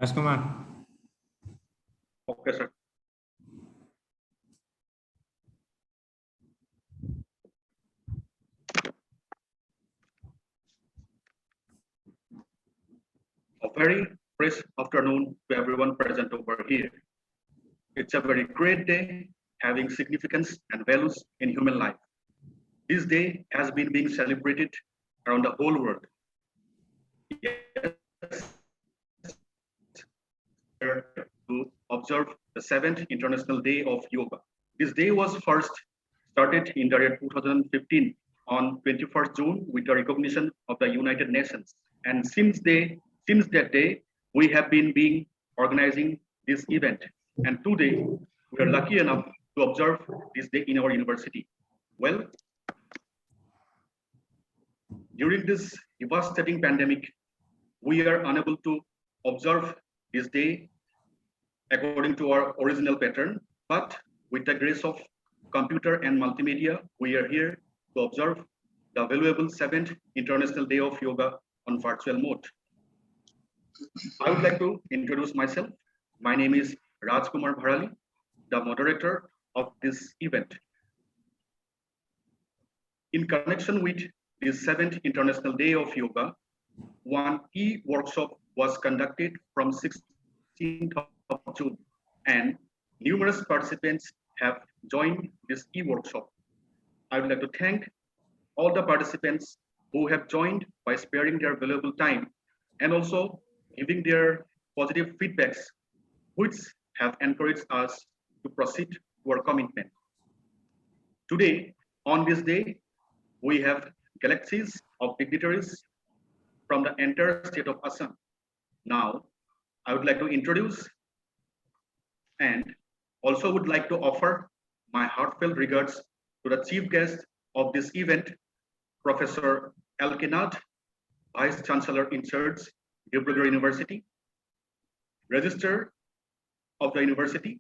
Rajkumar. Okay, sir. A very fresh afternoon to everyone present over here. It's a very great day having significance and values in human life. This day has been being celebrated around the whole world. Yes, to observe the 7th International Day of Yoga. This day was first started in the year 2015 on 21st June with the recognition of the United Nations. And since that day, we have been organizing this event. And today, we are lucky enough to observe this day in our university. Well, during this devastating pandemic, we are unable to observe this day according to our original pattern, but with the grace of computer and multimedia, we are here to observe the valuable 7th International Day of Yoga on virtual mode. I would like to introduce myself. My name is Rajkumar Bharali, the moderator of this event. In connection with this 7th International Day of Yoga, one e-workshop was conducted from 16th of June, and numerous participants have joined this e-workshop. I would like to thank all the participants who have joined by sparing their valuable time and also giving their positive feedbacks, which have encouraged us to proceed to our commitment. Today, on this day, we have galaxies of dignitaries from the entire state of Assam. Now, I would like to introduce and also would like to offer my heartfelt regards to the chief guest of this event, Professor L. K. Nath, Vice Chancellor in charge, Dibrugarh University, Registrar of the University,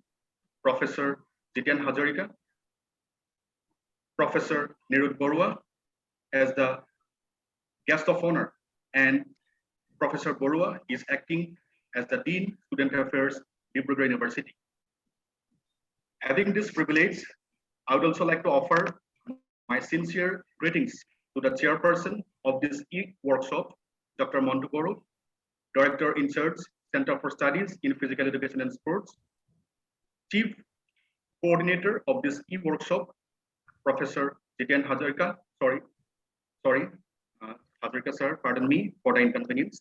Professor Jiten Hazarika, Professor Nirud Borua as the guest of honor, and Professor Borua is acting as the Dean, Student Affairs, Dibrugarh University. Having this privilege, I would also like to offer my sincere greetings to the chairperson of this e-workshop, Dr. Montu Goro, Director in charge, Center for Studies in Physical Education and Sports, Chief Coordinator of this e-workshop, Professor Jiten Hazarika, Hazarika sir, pardon me for the inconvenience.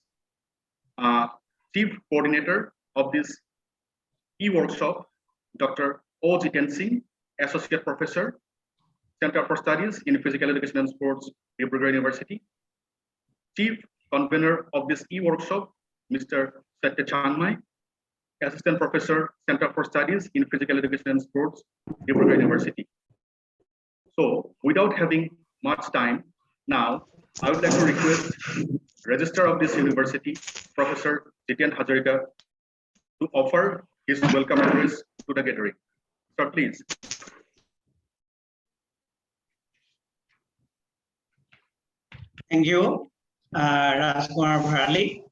Chief Coordinator of this e-workshop, Dr. O. Jiten Singh, Associate Professor, Center for Studies in Physical Education and Sports, Dibrugarh University. Chief Convener of this e-workshop, Mr. Satya Changmai, Assistant Professor, Center for Studies in Physical Education and Sports, Dibrugarh University. So, without having much time, now I would like to request Registrar of this university, Professor Jiten Hazarika, to offer his welcome address to the gathering. Sir, please. Thank you, Rajkumar Bharali.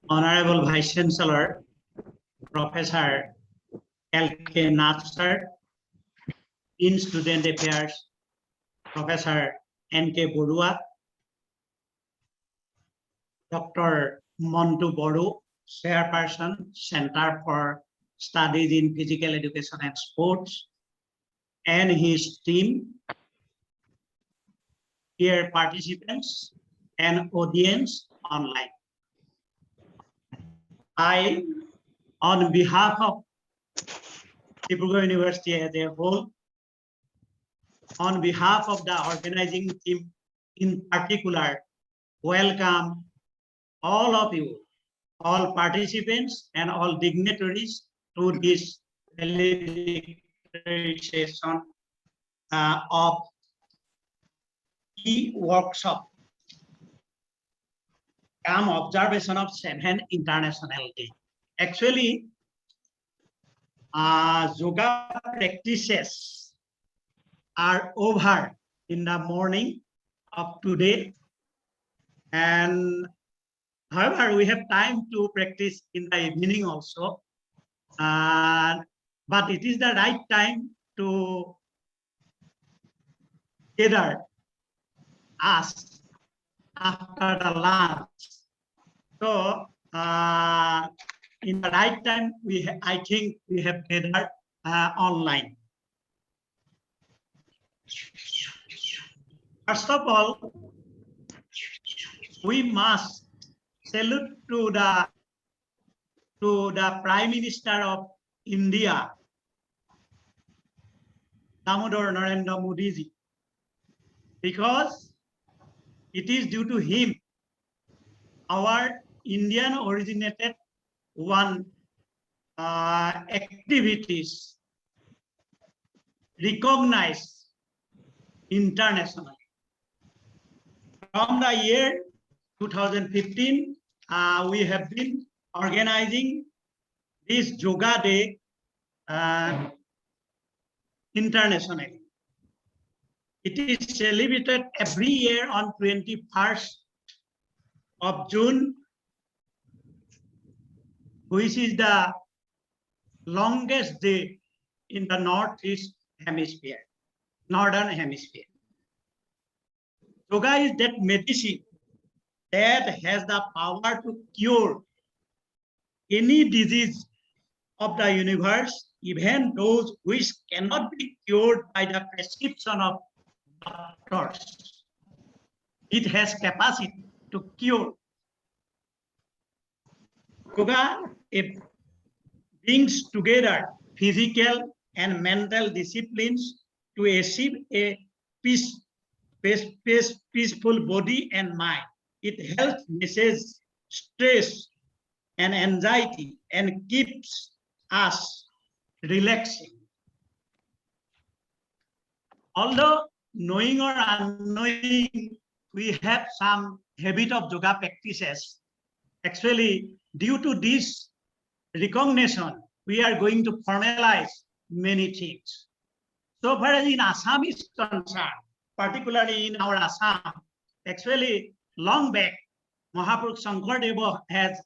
Honorable Vice Chancellor, Professor L. K. Nath sir, in Student Affairs, Professor N. K. Borua, Dr. Montu Boru, Chairperson, Center for Studies in Physical Education and Sports, and his team, dear participants and audience online. I, on behalf of Dibrugarh University as a whole, on behalf of the organizing team in particular, welcome all of you, all participants and all dignitaries to this session of e-workshop, observation of 7th International Day. Actually, yoga practices are over in the morning of today, And however, we have time to practice in the evening also. But it is the right time to gather us after the lunch. So in the right time, I think we have gathered online. First of all, we must salute to the Prime Minister of India, Damodar Narendra Modi ji, because it is due to him our Indian originated one activities recognized internationally. From the year 2015, we have been organizing this Yoga Day internationally. It is celebrated every year on 21st of June, which is the longest day in the northern hemisphere. Yoga is that medicine that has the power to cure any disease of the universe, even those which cannot be cured by the prescription of doctors. It has capacity to cure. Yoga brings together physical and mental disciplines to achieve a peaceful body and mind. It helps manage stress and anxiety and keeps us relaxing. Although knowing or unknowing, we have some habit of yoga practices. Actually, due to this recognition, we are going to formalize many things. So far as in Assam is concerned, particularly in our Assam, actually long back, Mahaprabhu Shankardeva has,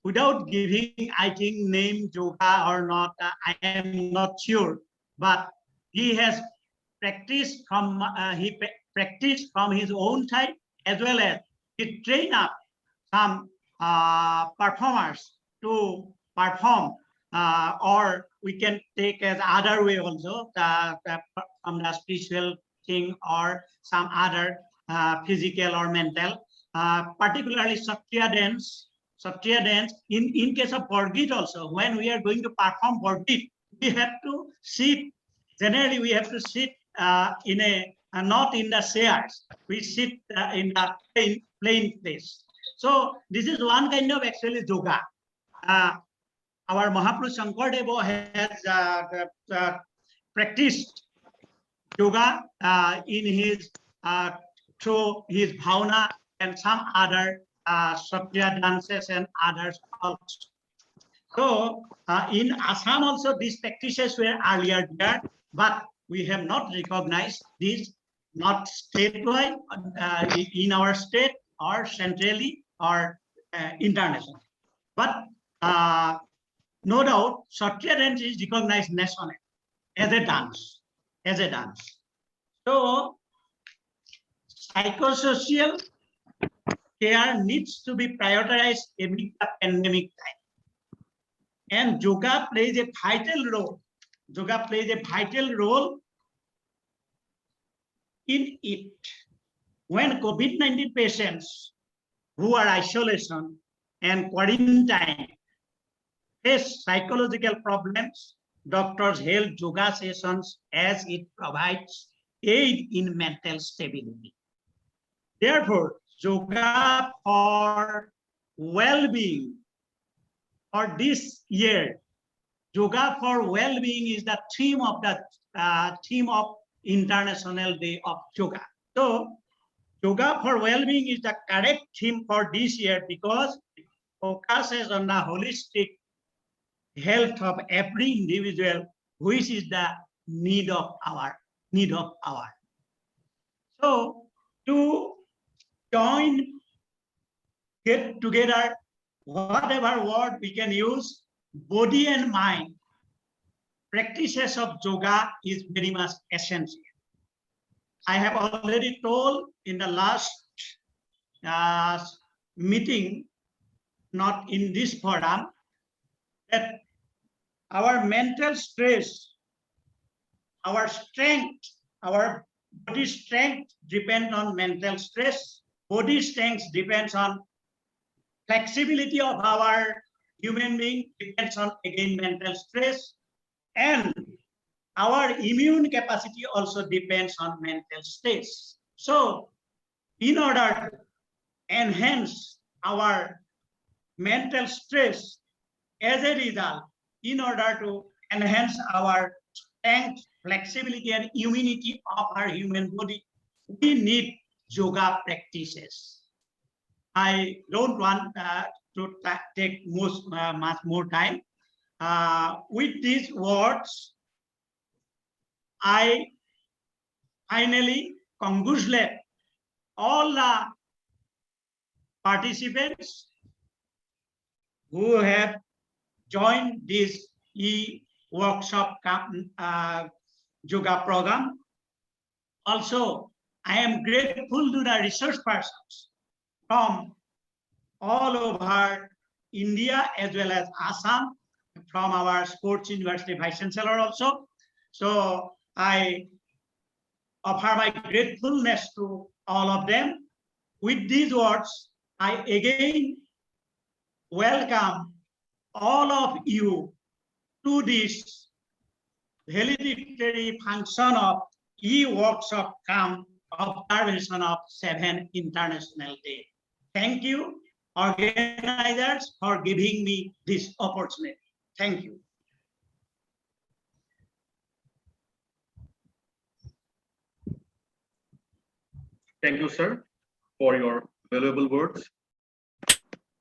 without giving, I think, name yoga or not, I am not sure, but he has practiced from his own side, as well as he trained up some performers to perform, or we can take as other way also, from the spiritual thing or some other physical or mental, particularly Satriya dance. In case of Borgit also, when we are going to perform Borgit, we have to sit, generally we have to sit in a, not in the chairs, we sit in the plain place. So this is one kind of actually yoga. Our Mahaprabhu Shankardeva has practiced yoga in his through his bhavana and some other Satriya dances and others also. So in Assam also these practices were earlier there, but we have not recognized this, not statewide in our state or centrally or internationally. But no doubt, Satriya dance is recognized nationally as a dance, So psychosocial care needs to be prioritized amid the pandemic time. And yoga plays a vital role. Yoga plays a vital role in it. When COVID-19 patients who are isolation and quarantine face psychological problems, doctors held yoga sessions as it provides aid in mental stability. Therefore, yoga for well-being for this year, yoga for well-being is the theme of International Day of Yoga. So, yoga for well-being is the correct theme for this year because it focuses on the holistic health of every individual, which is the need of our. So, to join get together, whatever word we can use, body and mind, practices of yoga is very much essential. I have already told in the last meeting, not in this forum, that our mental stress, our strength, our body strength depends on mental stress. Body strength depends on flexibility of our human being, depends on again mental stress, and our immune capacity also depends on mental stress. So in order to enhance our mental stress, as a result, in order to enhance our strength, flexibility, and immunity of our human body, we need yoga practices. I don't want to take much more time. With these words, I finally congratulate all the participants who have joined this e-workshop yoga program. Also, I am grateful to the research persons from all over India as well as Assam, from our sports university vice chancellor also. So I offer my gratefulness to all of them. With these words, I again welcome all of you to this valedictory function of e-workshop camp observation of 7 International Day. Thank you, organizers, for giving me this opportunity. Thank you. Thank you, sir, for your valuable words.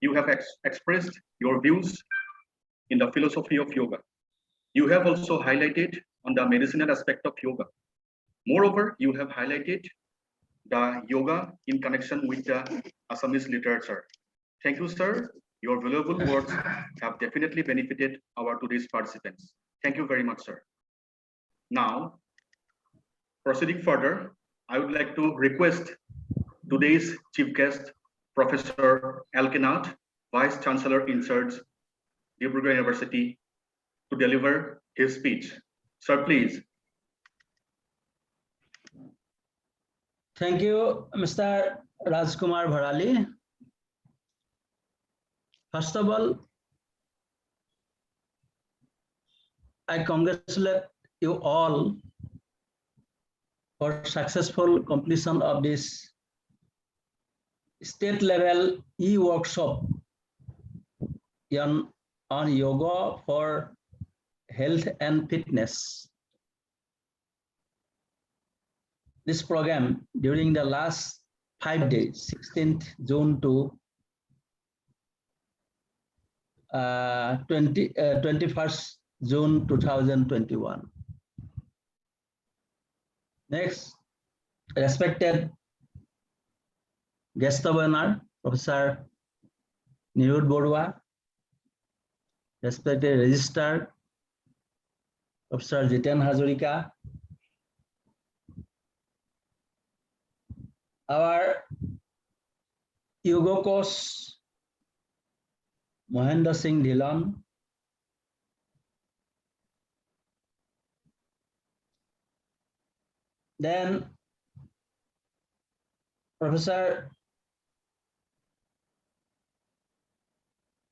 You have expressed your views in the philosophy of yoga. You have also highlighted on the medicinal aspect of yoga. Moreover, you have highlighted the yoga in connection with the Assamese literature. Thank you, sir. Your valuable words have definitely benefited our today's participants. Thank you very much, sir. Now, proceeding further, I would like to request today's chief guest, Professor Alkenat, Vice Chancellor in Charge, Dibrugarh University, to deliver his speech. Sir, please. Thank you, Mr. Rajkumar Bharali. First of all, I congratulate you all for successful completion of this state level e-workshop on yoga for health and fitness. This program during the last 5 days, 16th June to 21st June 2021. Next, respected guest of honor, Professor Nirud Borua, respected Registrar, Professor Jiten Hazarika, our yoga coach, Mohendra Singh Dhillon, then Professor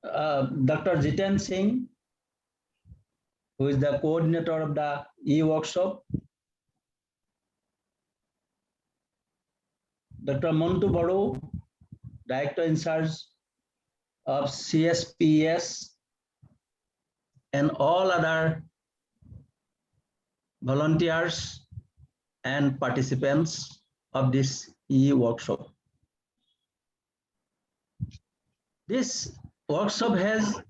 Dr. Jiten Singh, who is the coordinator of the e-workshop, Dr. Montu Baru, Director in charge of CSPS, and all other volunteers and participants of this e-workshop. This workshop has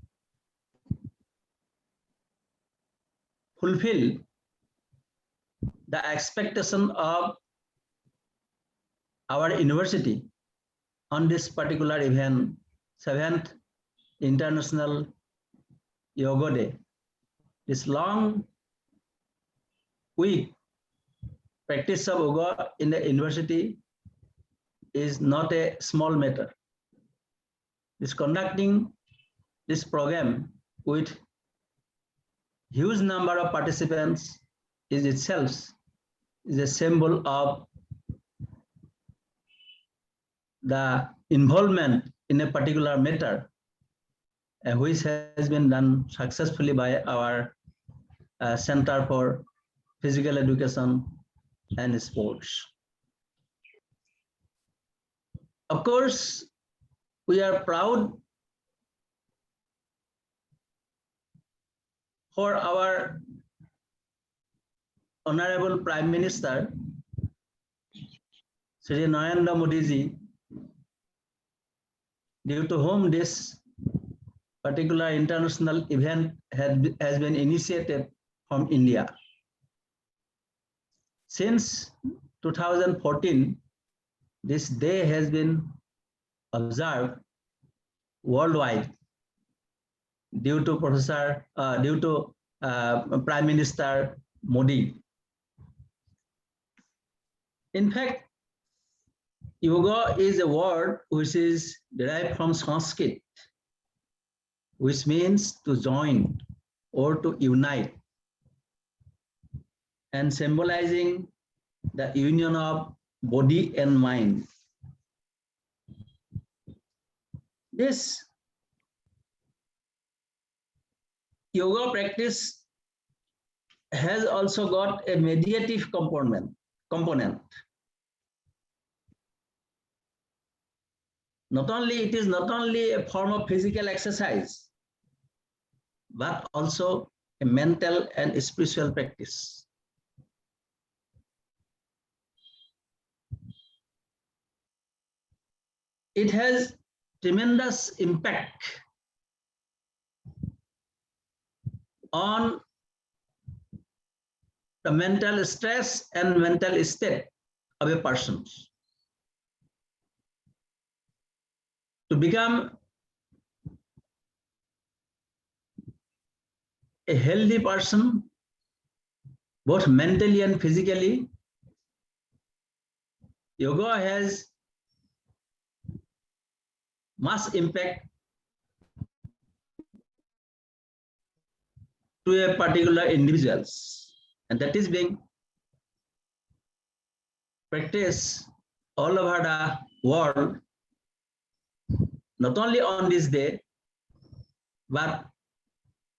fulfilled the expectation of our university on this particular event 7th International Yoga Day. This long week practice of yoga in the university is not a small matter. This conducting this program with huge number of participants is itself is a symbol of the involvement in a particular matter, which has been done successfully by our Center for Physical Education and Sports. Of course, we are proud for our Honorable Prime Minister, Shri Narendra Modi ji, due to whom this particular international event has been initiated from India. Since 2014, this day has been observed worldwide due to Prime Minister Modi. In fact, yoga is a word which is derived from Sanskrit, which means to join or to unite, and symbolizing the union of body and mind. This yoga practice has also got a mediative component. It is not only a form of physical exercise, but also a mental and spiritual practice. It has tremendous impact on the mental stress and mental state of a person. To become a healthy person, both mentally and physically, yoga has much impact to a particular individuals, and that is being practiced all over the world, not only on this day, but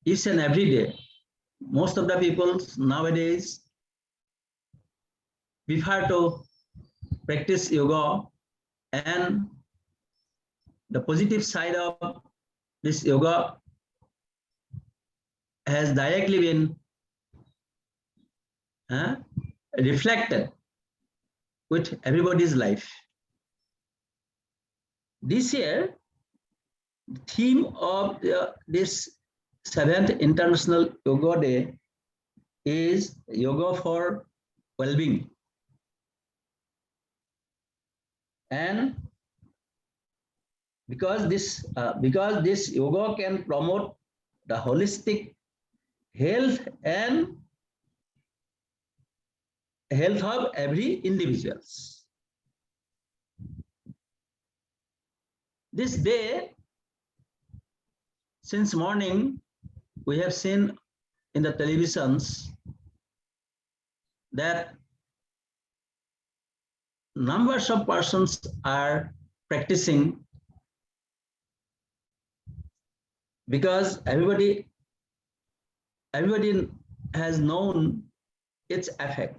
each and every day. Most of the people nowadays prefer to practice yoga, and the positive side of this yoga has directly been reflected with everybody's life. This year, the theme of this 7th International Yoga Day is Yoga for Well-being. And because this yoga can promote the holistic health and health of every individuals. This day, since morning, we have seen in the televisions that numbers of persons are practicing, because everybody has known its effect,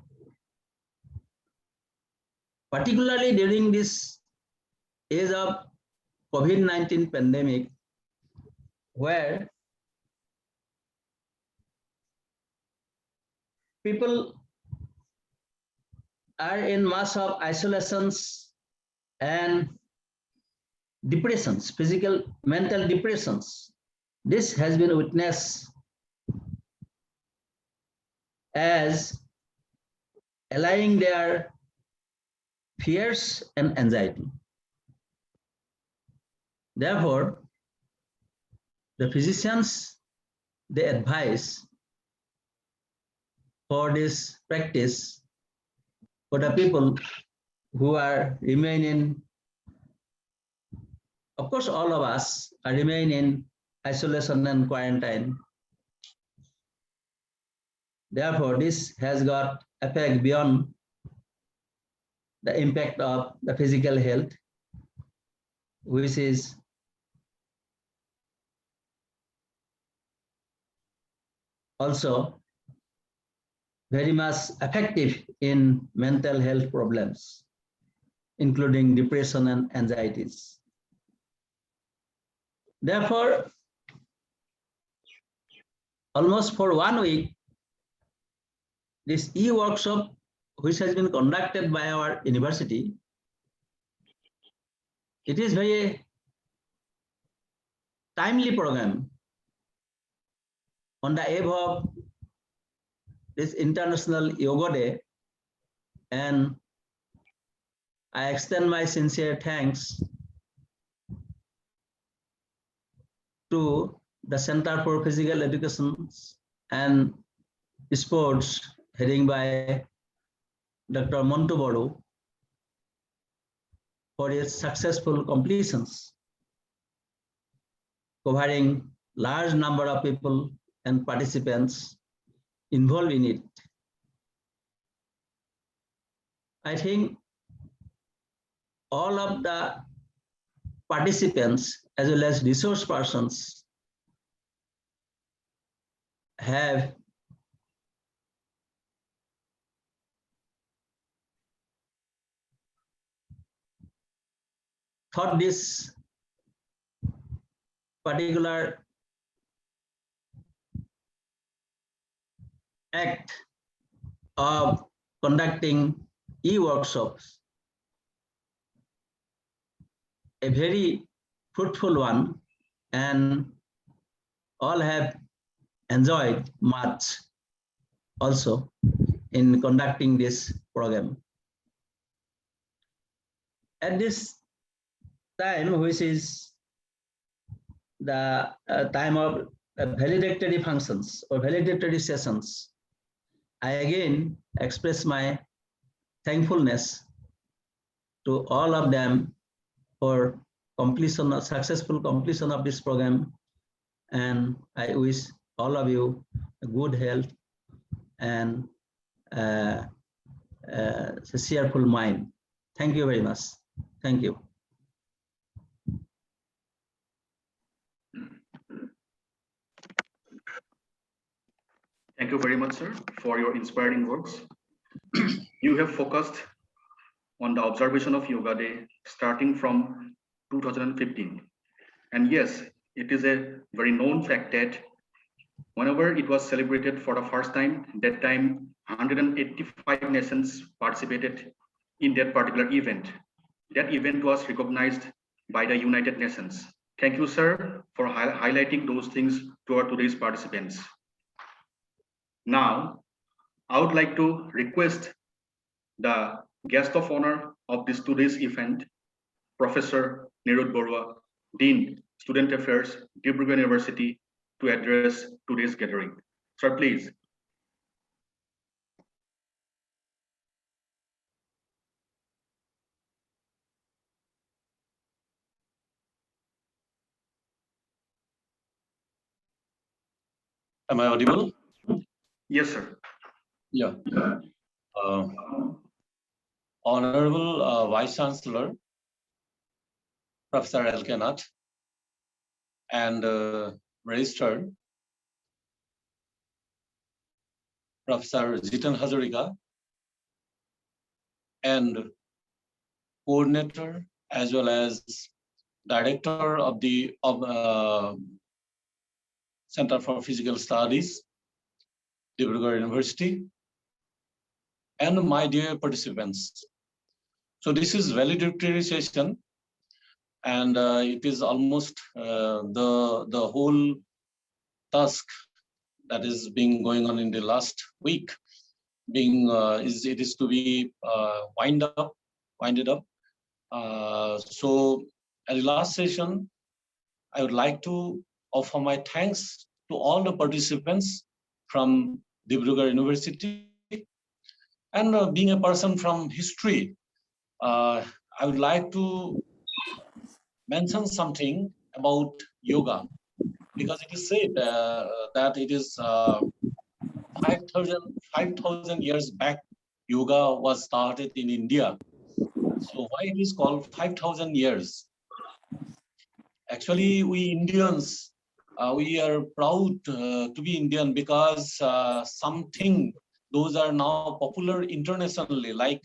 particularly during this age of COVID-19 pandemic, where people are in mass of isolations and depressions, physical, mental depressions. This has been witnessed as allaying their fears and anxiety. Therefore, the physicians, they advise for this practice for the people who are remaining. Of course, all of us are remain in isolation and quarantine. Therefore, this has got effect beyond the impact of the physical health, which is also very much effective in mental health problems, including depression and anxieties. Therefore, almost for 1 week, this e-workshop, which has been conducted by our university, it is very timely program on the eve of this International Yoga Day, and I extend my sincere thanks to the Center for Physical Education and Sports, heading by Dr. Montu Bodu, for its successful completions, covering large number of people and participants involved in it. I think all of the participants as well as resource persons have thought this particular act of conducting e-workshops a very fruitful one, and all have enjoyed much also in conducting this program. At this time, which is the time of valedictory functions or valedictory sessions, I again express my thankfulness to all of them for completion, successful completion of this program, and I wish all of you a good health and a cheerful mind. Thank you very much. Thank you. Thank you very much, sir, for your inspiring words. You have focused on the observation of Yoga Day starting from 2015. And yes, it is a very known fact that whenever it was celebrated for the first time, that time 185 nations participated in that particular event. That event was recognized by the United Nations. Thank you, sir, for highlighting those things to our today's participants. Now, I would like to request the guest of honor of this today's event, Professor Nirud Borua, Dean, Student Affairs, Dibrugarh University, to address today's gathering. Sir, please. Am I audible? Yes, sir. Yeah. Honorable Vice Chancellor, Professor Elkenat, and Registrar, Professor Jitan Hazarika, and coordinator as well as director of the Center for Physical Studies, Dibrugarh University, and my dear participants. So this is valedictory session, and it is almost the whole task that is being going on in the last week. It is to be winded up. So at the last session, I would like to offer my thanks to all the participants from Dibrugarh University. And being a person from history, I would like to mention something about yoga, because it is said that it is 5,000 years back, yoga was started in India. So why it is called 5,000 years? Actually, we Indians, we are proud to be Indian because something, those are now popular internationally, like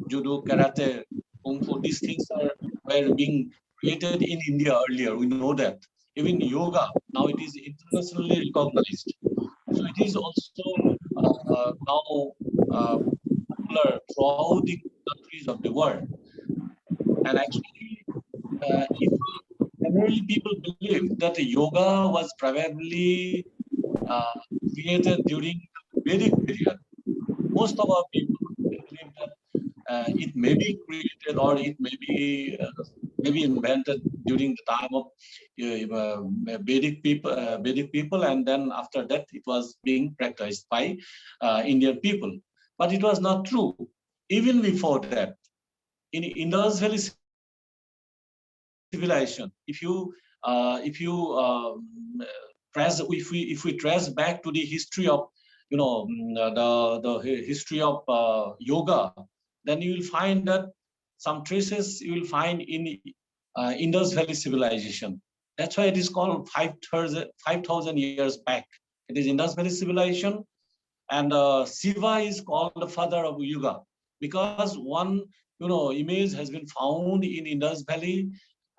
judo, karate, kung fu. These things were being created in India earlier. We know that. Even yoga, now it is internationally recognized. So it is also now popular throughout the countries of the world. And actually, if generally people believe that yoga was probably uh, created during the Vedic period. Most of our people believe that it may be created or it may be invented during the time of Vedic people, and then after that it was being practiced by Indian people. But it was not true. Even before that, in Indus Valley civilization, if we trace back to the history of the history of yoga, then you will find that some traces you will find in Indus Valley civilization. That's why it is called 5,000 years back. It is Indus Valley civilization, and Shiva is called the father of yoga because one image has been found in Indus Valley.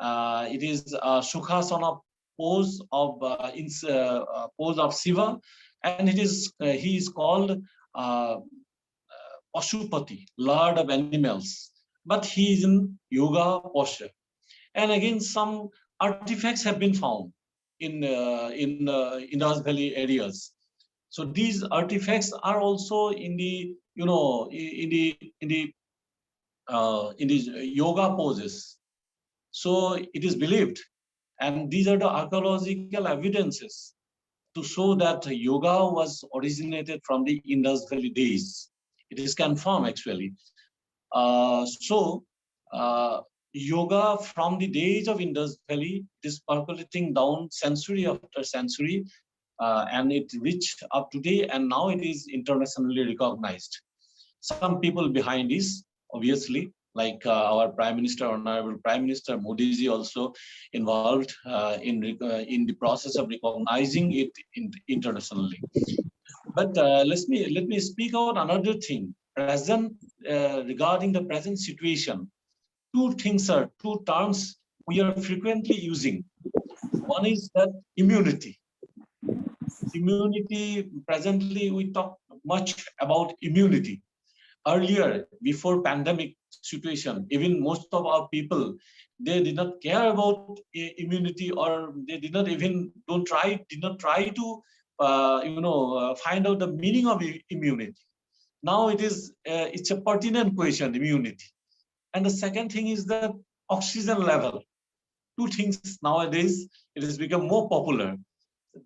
It is Sukhasana pose of pose of Shiva, and he is called Pashupati, Lord of animals, but he is in yoga posture. And again, some artifacts have been found in Indus Valley areas. So these artifacts are also in the in these yoga poses. So it is believed, and these are the archaeological evidences to show that yoga was originated from the Indus Valley days. It is confirmed actually. So yoga from the days of Indus Valley is percolating down century after century, and it reached up today, and now it is internationally recognized. Some people behind this, obviously, like our Prime Minister, Honorable Prime Minister Modi ji, also involved in the process of recognizing it internationally. But let me speak out another thing. Regarding the present situation, two terms we are frequently using. One is that immunity. Immunity, presently we talk much about immunity. Earlier, before pandemic situation, even most of our people, they did not care about immunity, or they did not try to find out the meaning of immunity. Now it's a pertinent question, immunity. And the second thing is the oxygen level. Two things nowadays, it has become more popular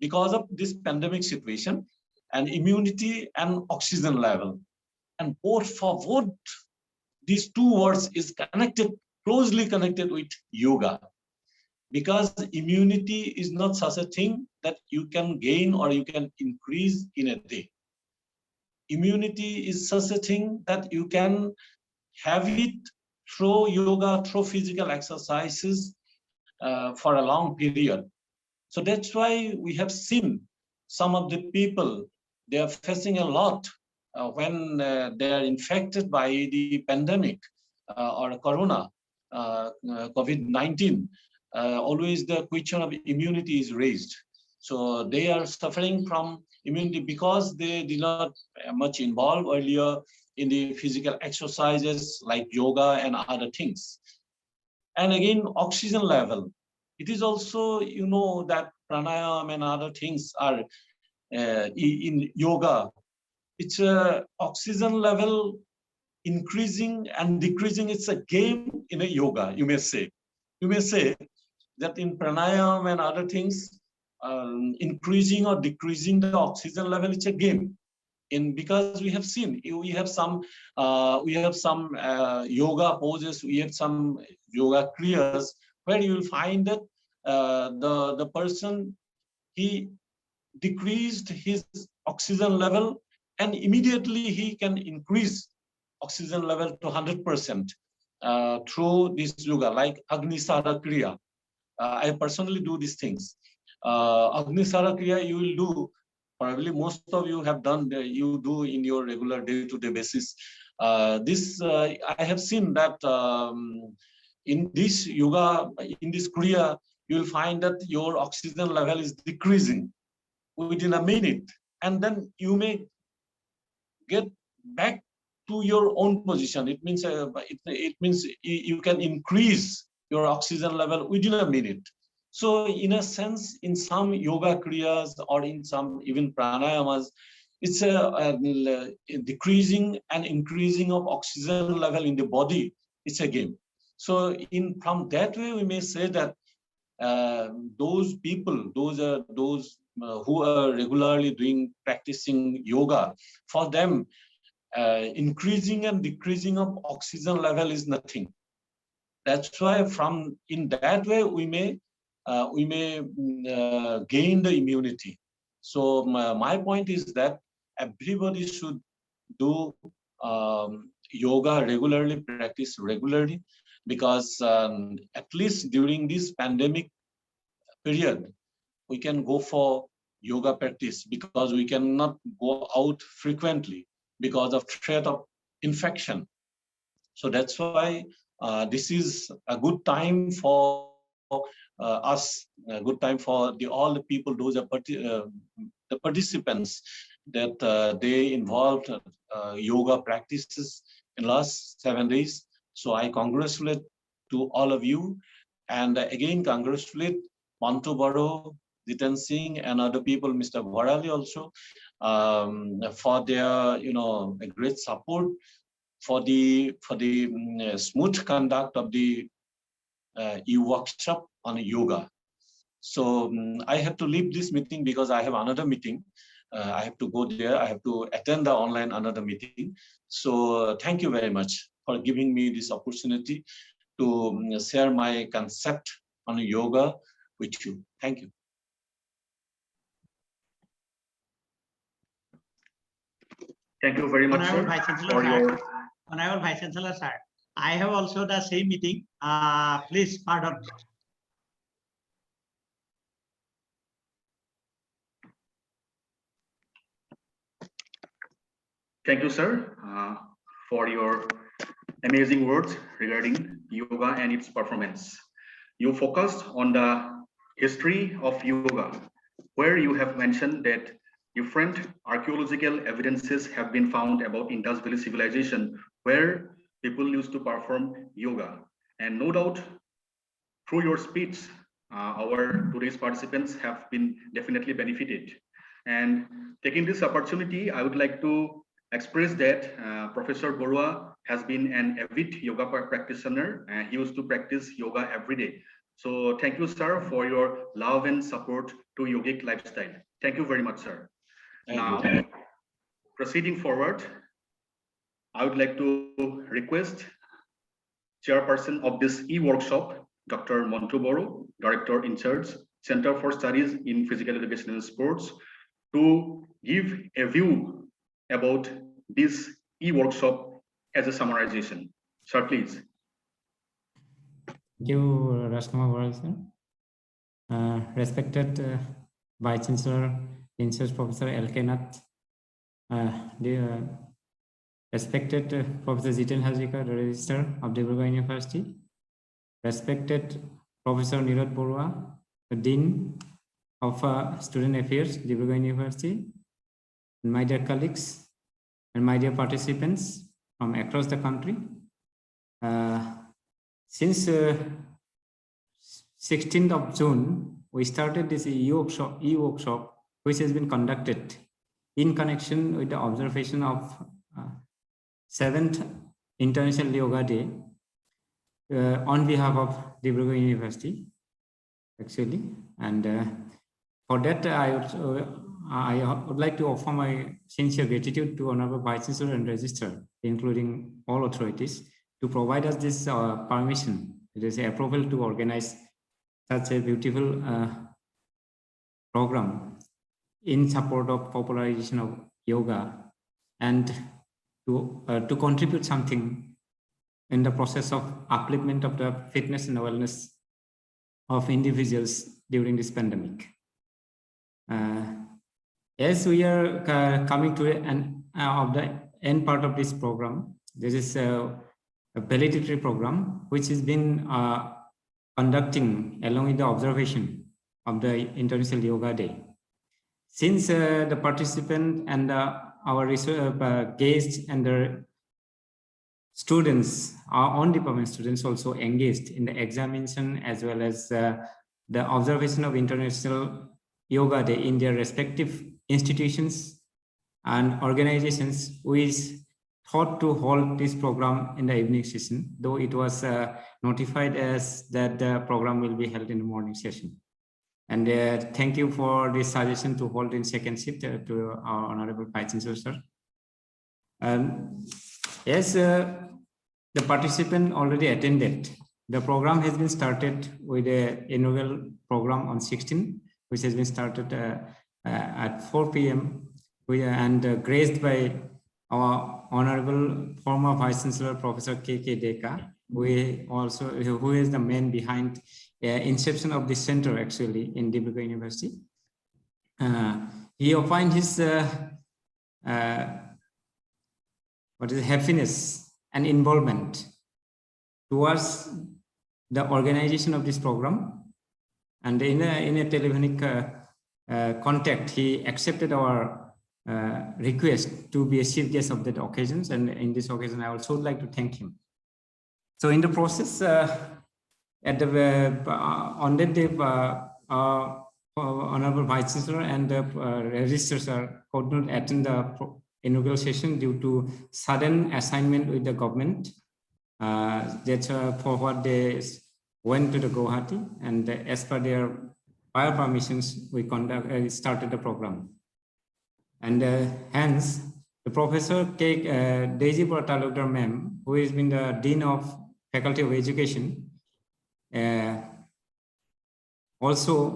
because of this pandemic situation, and immunity and oxygen level. And both these two words is closely connected with yoga, because immunity is not such a thing that you can gain or you can increase in a day. Immunity is such a thing that you can have it through yoga, through physical exercises for a long period. So that's why we have seen some of the people, they are facing a lot when they are infected by the pandemic or corona, COVID-19. Always the question of immunity is raised. So they are suffering from immunity because they did not much involve earlier in the physical exercises like yoga and other things. And again, oxygen level. It is also, that pranayama and other things are in yoga. It's a oxygen level increasing and decreasing. It's a game in a yoga, you may say. You may say that in pranayama and other things, increasing or decreasing the oxygen level, it's a game. Because we have seen, we have some yoga poses, we have some yoga kriyas where you will find that the person, he decreased his oxygen level and immediately he can increase oxygen level to 100% through this yoga, like Agnisara Kriya. I personally do these things. Agnisara Kriya you will do, probably most of you have done, you do in your regular day-to-day basis. I have seen that in this yoga, in this Kriya, you will find that your oxygen level is decreasing within a minute. And then you may get back to your own position. It means you can increase your oxygen level within a minute. So in a sense, in some yoga kriyas or in some even pranayamas, it's a decreasing and increasing of oxygen level in the body. It's a game. So from that way, we may say that those people, those who are regularly practicing yoga, for them, increasing and decreasing of oxygen level is nothing. That's why in that way we may gain the immunity. So my point is that everybody should do yoga regularly, practice regularly, because at least during this pandemic period, we can go for yoga practice, because we cannot go out frequently because of threat of infection. So that's why this is a good time for us, a good time for all the people, those are the participants that they involved yoga practices in last 7 days. So I congratulate to all of you, and again congratulate Mantu Baro, Jiten Singh, and other people, Mr. Bharali also, for their great support for the smooth conduct of the e-workshop on yoga. So I have to leave this meeting because I have another meeting. I have to go there. I have to attend the online another meeting. So thank you very much for giving me this opportunity to share my concept on yoga with you. Thank you. Thank you very much, Honorable sir, Vice Chancellor, for your... Honorable Vice Chancellor, sir, I have also the same meeting. Please pardon. Thank you, sir, for your amazing words regarding yoga and its performance. You focused on the history of yoga, where you have mentioned that different archaeological evidences have been found about Indus Valley civilization, where people used to perform yoga. And no doubt, through your speech, our today's participants have been definitely benefited. And taking this opportunity, I would like to express that Professor Borua has been an avid yoga practitioner, and he used to practice yoga every day. So thank you, sir, for your love and support to yogic lifestyle. Thank you very much, sir. Now, proceeding forward, I would like to request chairperson of this e-workshop, Dr. Mantu Baro, Director in Charge, Center for Studies in Physical Education and Sports, to give a view about this e-workshop as a summarization. Sir, please. Thank you, Rajkumar Bora, sir. Respected Vice Chancellor, Research Professor L.K. Nath, respected Professor Jiten Hazarika, the Registrar of Dibrugarh University, respected Professor Nirad Borua, the Dean of Student Affairs, Dibrugarh University, and my dear colleagues and my dear participants from across the country. Since 16th of June, we started this e-workshop, which has been conducted in connection with the observation of 7th International Yoga Day on behalf of Dibrugarh University, actually. And For that, I would like to offer my sincere gratitude to Honorable Vice Chancellor and Registrar, including all authorities, to provide us this permission. It is approval to organize such a beautiful program in support of popularization of yoga and to contribute something in the process of upliftment of the fitness and wellness of individuals during this pandemic. As we are coming to an of the end part of this program, this is a palliatory program which has been conducting along with the observation of the International Yoga Day. Since the participant and our guests and the students, our own department students also engaged in the examination as well as the observation of International Yoga Day in their respective institutions and organizations, we thought to hold this program in the evening session, though it was notified as that the program will be held in the morning session. And thank you for this suggestion to hold in second shift to our Honorable Vice Chancellor, sir. Yes, the participant already attended. The program has been started with an inaugural program on 16, which has been started at 4 p.m. and graced by our Honorable former Vice Chancellor, Professor K.K. Deka, who is the man behind inception of this center actually in Dibrugarh University. He opined his happiness and involvement towards the organization of this program, and in a telephonic contact, he accepted our request to be a chief guest of that occasions, and in this occasion, I also would like to thank him. So, in the process, at the on that day, Honorable Vice Chancellor and the registrars could not attend the inaugural session due to sudden assignment with the government. That's for what they went to the Guwahati, and as per their prior permissions, we started the program. And hence, the Professor Dibrugarh Talukdar ma'am, who has been the Dean of Faculty of Education, also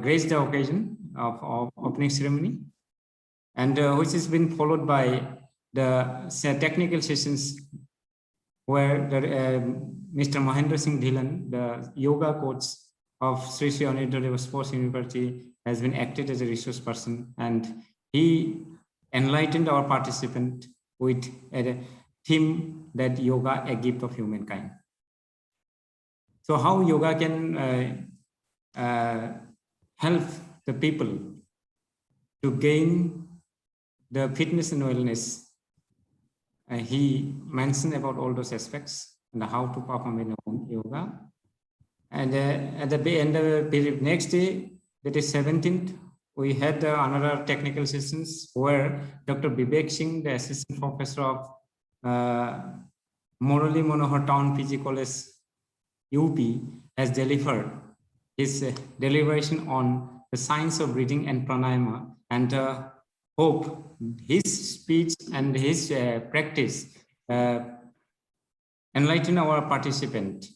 graced the occasion of opening ceremony, and which has been followed by the technical sessions where Mr. Mahendra Singh Dhilan, the yoga coach of Sri Sri Aniruddha Sports University, has been acted as a resource person, and he enlightened our participant with a theme that yoga, a gift of humankind. So how yoga can help the people to gain the fitness and wellness. He mentioned about all those aspects and how to perform in yoga. And at the end of the next day, that is 17th, we had another technical sessions where Dr. Vivek Singh, the assistant professor of Morali Manohar Town PG College, UP, has delivered his deliberation on the science of breathing and pranayama, and hope his speech and his practice enlighten our participant.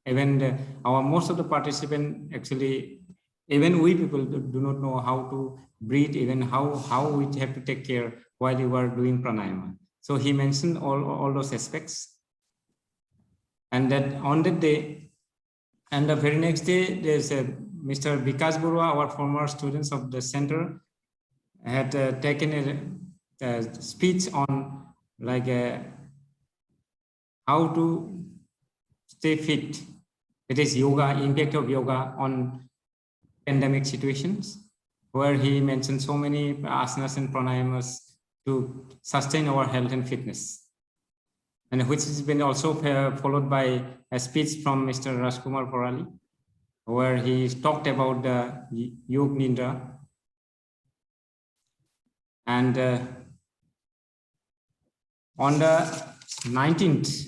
Even most of the participant actually, even we people do not know how to breathe, even how we have to take care while you are doing pranayama. So he mentioned all those aspects, and that on that day, and the very next day, there's Mr. Vikas Burua, our former students of the center, had taken a speech on like how to stay fit. It is yoga, impact of yoga on pandemic situations, where he mentioned so many asanas and pranayamas to sustain our health and fitness, and which has been also followed by a speech from Mr. Rajkumar Porali, where he talked about the Yog Nidra. And on the 19th,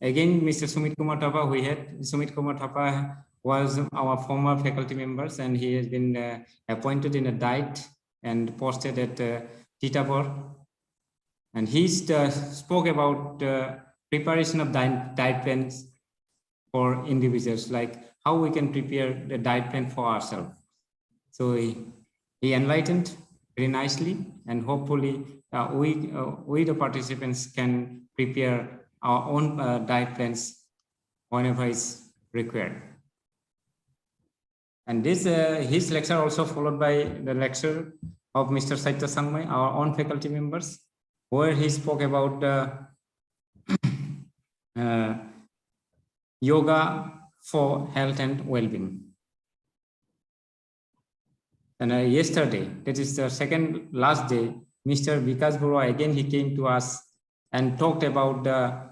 again, Mr. Sumit Kumar Thapa, we had Sumit Kumar Thapa was our former faculty members, and he has been appointed in a diet and posted at Titapur. And he spoke about preparation of diet plans for individuals, like how we can prepare the diet plan for ourselves. So he enlightened very nicely, and hopefully we the participants can prepare our own diet plans whenever is required. And this his lecture also followed by the lecture of Mr. Saitya Sangmai, our own faculty members, where he spoke about yoga for health and well-being. And yesterday, that is the second last day, Mr. Vikas Burwa, again, he came to us and talked about the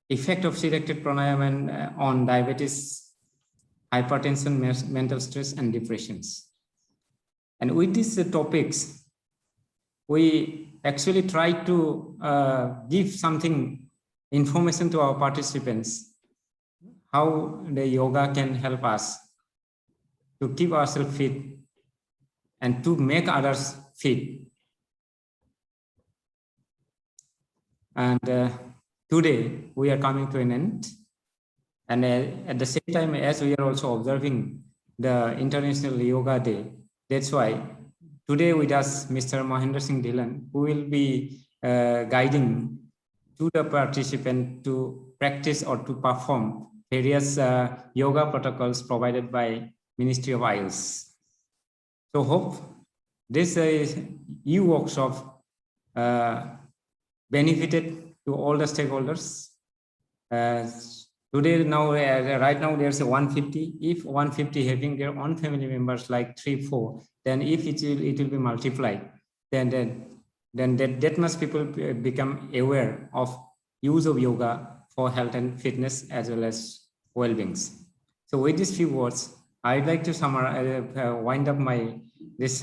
effect of selected pranayama on diabetes, hypertension, mental stress, and depressions. And with these topics, we actually try to give something information to our participants, how the yoga can help us to keep ourselves fit and to make others fit. And today we are coming to an end. And at the same time, as we are also observing the International Yoga Day, that's why today with us, Mr. Mahendra Singh Dhillon, who will be guiding to the participant to practice or to perform various yoga protocols provided by Ministry of IELTS. So hope this e-workshop benefited to all the stakeholders. Today, now, right now, there's a 150. If 150 having their own family members like 3-4, then if it will be multiplied, then that much people become aware of use of yoga for health and fitness as well as well-beings. So with these few words, I'd like to summarize, wind up my this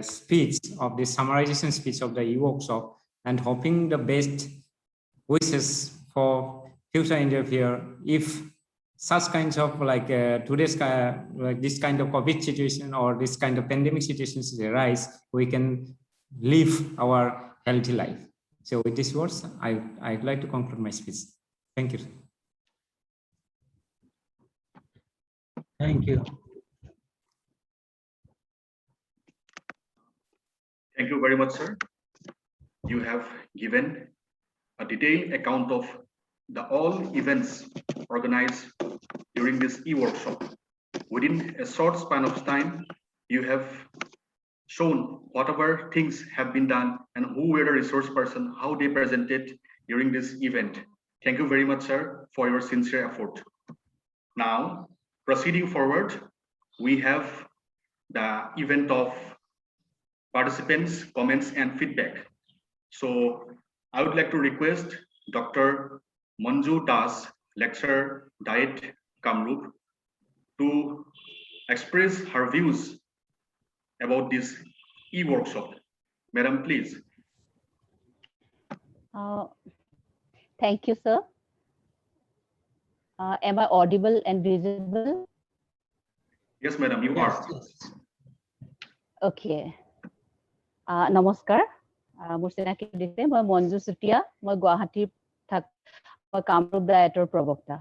speech of this summarization speech of the e-workshop, and hoping the best wishes for future endeavor. If such kinds of like today's like this kind of COVID situation or this kind of pandemic situations arise, we can live our healthy life. So with these words, I'd like to conclude my speech. Thank you. Thank you. Thank you very much, sir. You have given a detailed account of all events organized during this e-workshop. Within a short span of time, you have shown whatever things have been done and who were the resource person, how they presented during this event. Thank you very much, sir, for your sincere effort. Now, proceeding forward, we have the event of participants, comments, and feedback. So I would like to request Dr. Manju Das, lecturer, Diet Kamrup, to express her views about this e-workshop. Madam, please. Thank you, sir. Am I audible and visible? Yes, madam, you are. Okay. Namaskar. মোৰ চিনাকি দিছে মই মঞ্জু চুতীয়া মই গুৱাহাটীৰ মই কামৰূপ ডায়েটৰ প্ৰবক্তা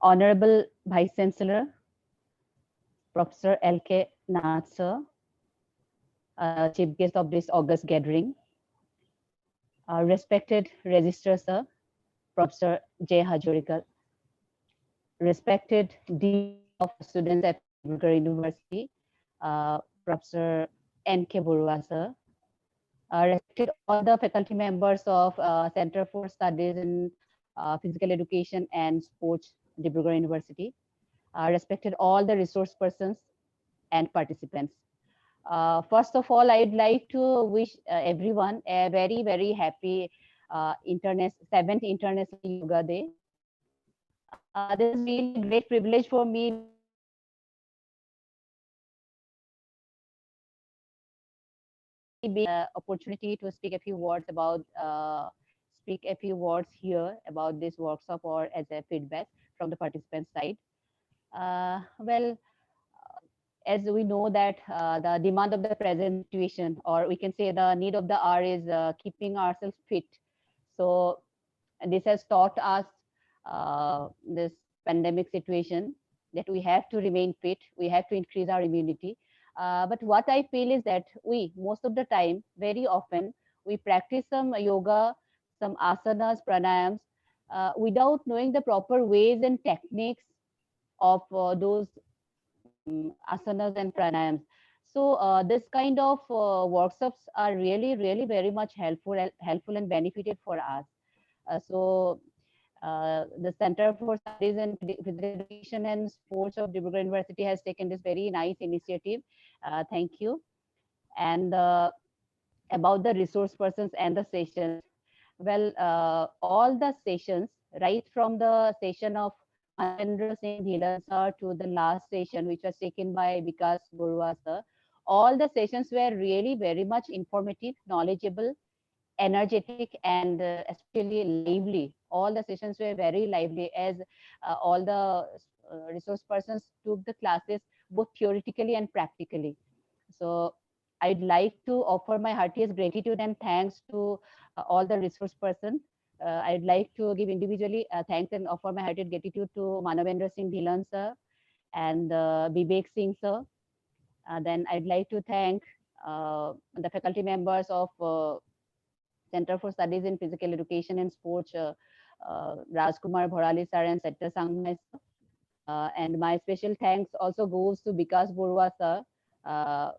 Honorable Vice Chancellor Professor L.K. Nath sir, chief guest of this August gathering, respected Registrar sir Professor J. Hajorikar, respected Dean of Students at Dibrugarh University Professor N.K. Burua sir, respected all the faculty members of Center for Studies in Physical Education and Sports, Dibrugarh University, respected all the resource persons and participants. First of all, I'd like to wish everyone a very, very happy 7th International Yoga Day. This is really a great privilege for me opportunity to speak a few words about speak a few words here about this workshop or as a feedback from the participant side. Well, as we know that the demand of the present situation, or we can say the need of the hour, is keeping ourselves fit. So this has taught us this pandemic situation that we have to remain fit, we have to increase our immunity. But what I feel is that we, most of the time, very often, we practice some yoga, some asanas, pranayams, without knowing the proper ways and techniques of those asanas and pranayams. So this kind of workshops are really, really very much helpful and benefited for us. So the Center for Studies in Physical Education and Sports of Dibrugarh University has taken this very nice initiative. Thank you. And about the resource persons and the sessions, well, all the sessions, right from the session of Manavendra Singh Dhilan sir to the last session, which was taken by Vikas Borua sir, all the sessions were really very much informative, knowledgeable, energetic, and especially lively. All the sessions were very lively, as all the resource persons took the classes both theoretically and practically. So I'd like to offer my heartiest gratitude and thanks to all the resource persons. I'd like to give individually thanks and offer my heartiest gratitude to Manavendra Singh Dhilan sir and Vivek Singh sir. Then I'd like to thank the faculty members of Center for Studies in Physical Education and Sports, Rajkumar Bhorali sir and Satya Sangmai sir. And my special thanks also goes to Vikas Borua sir.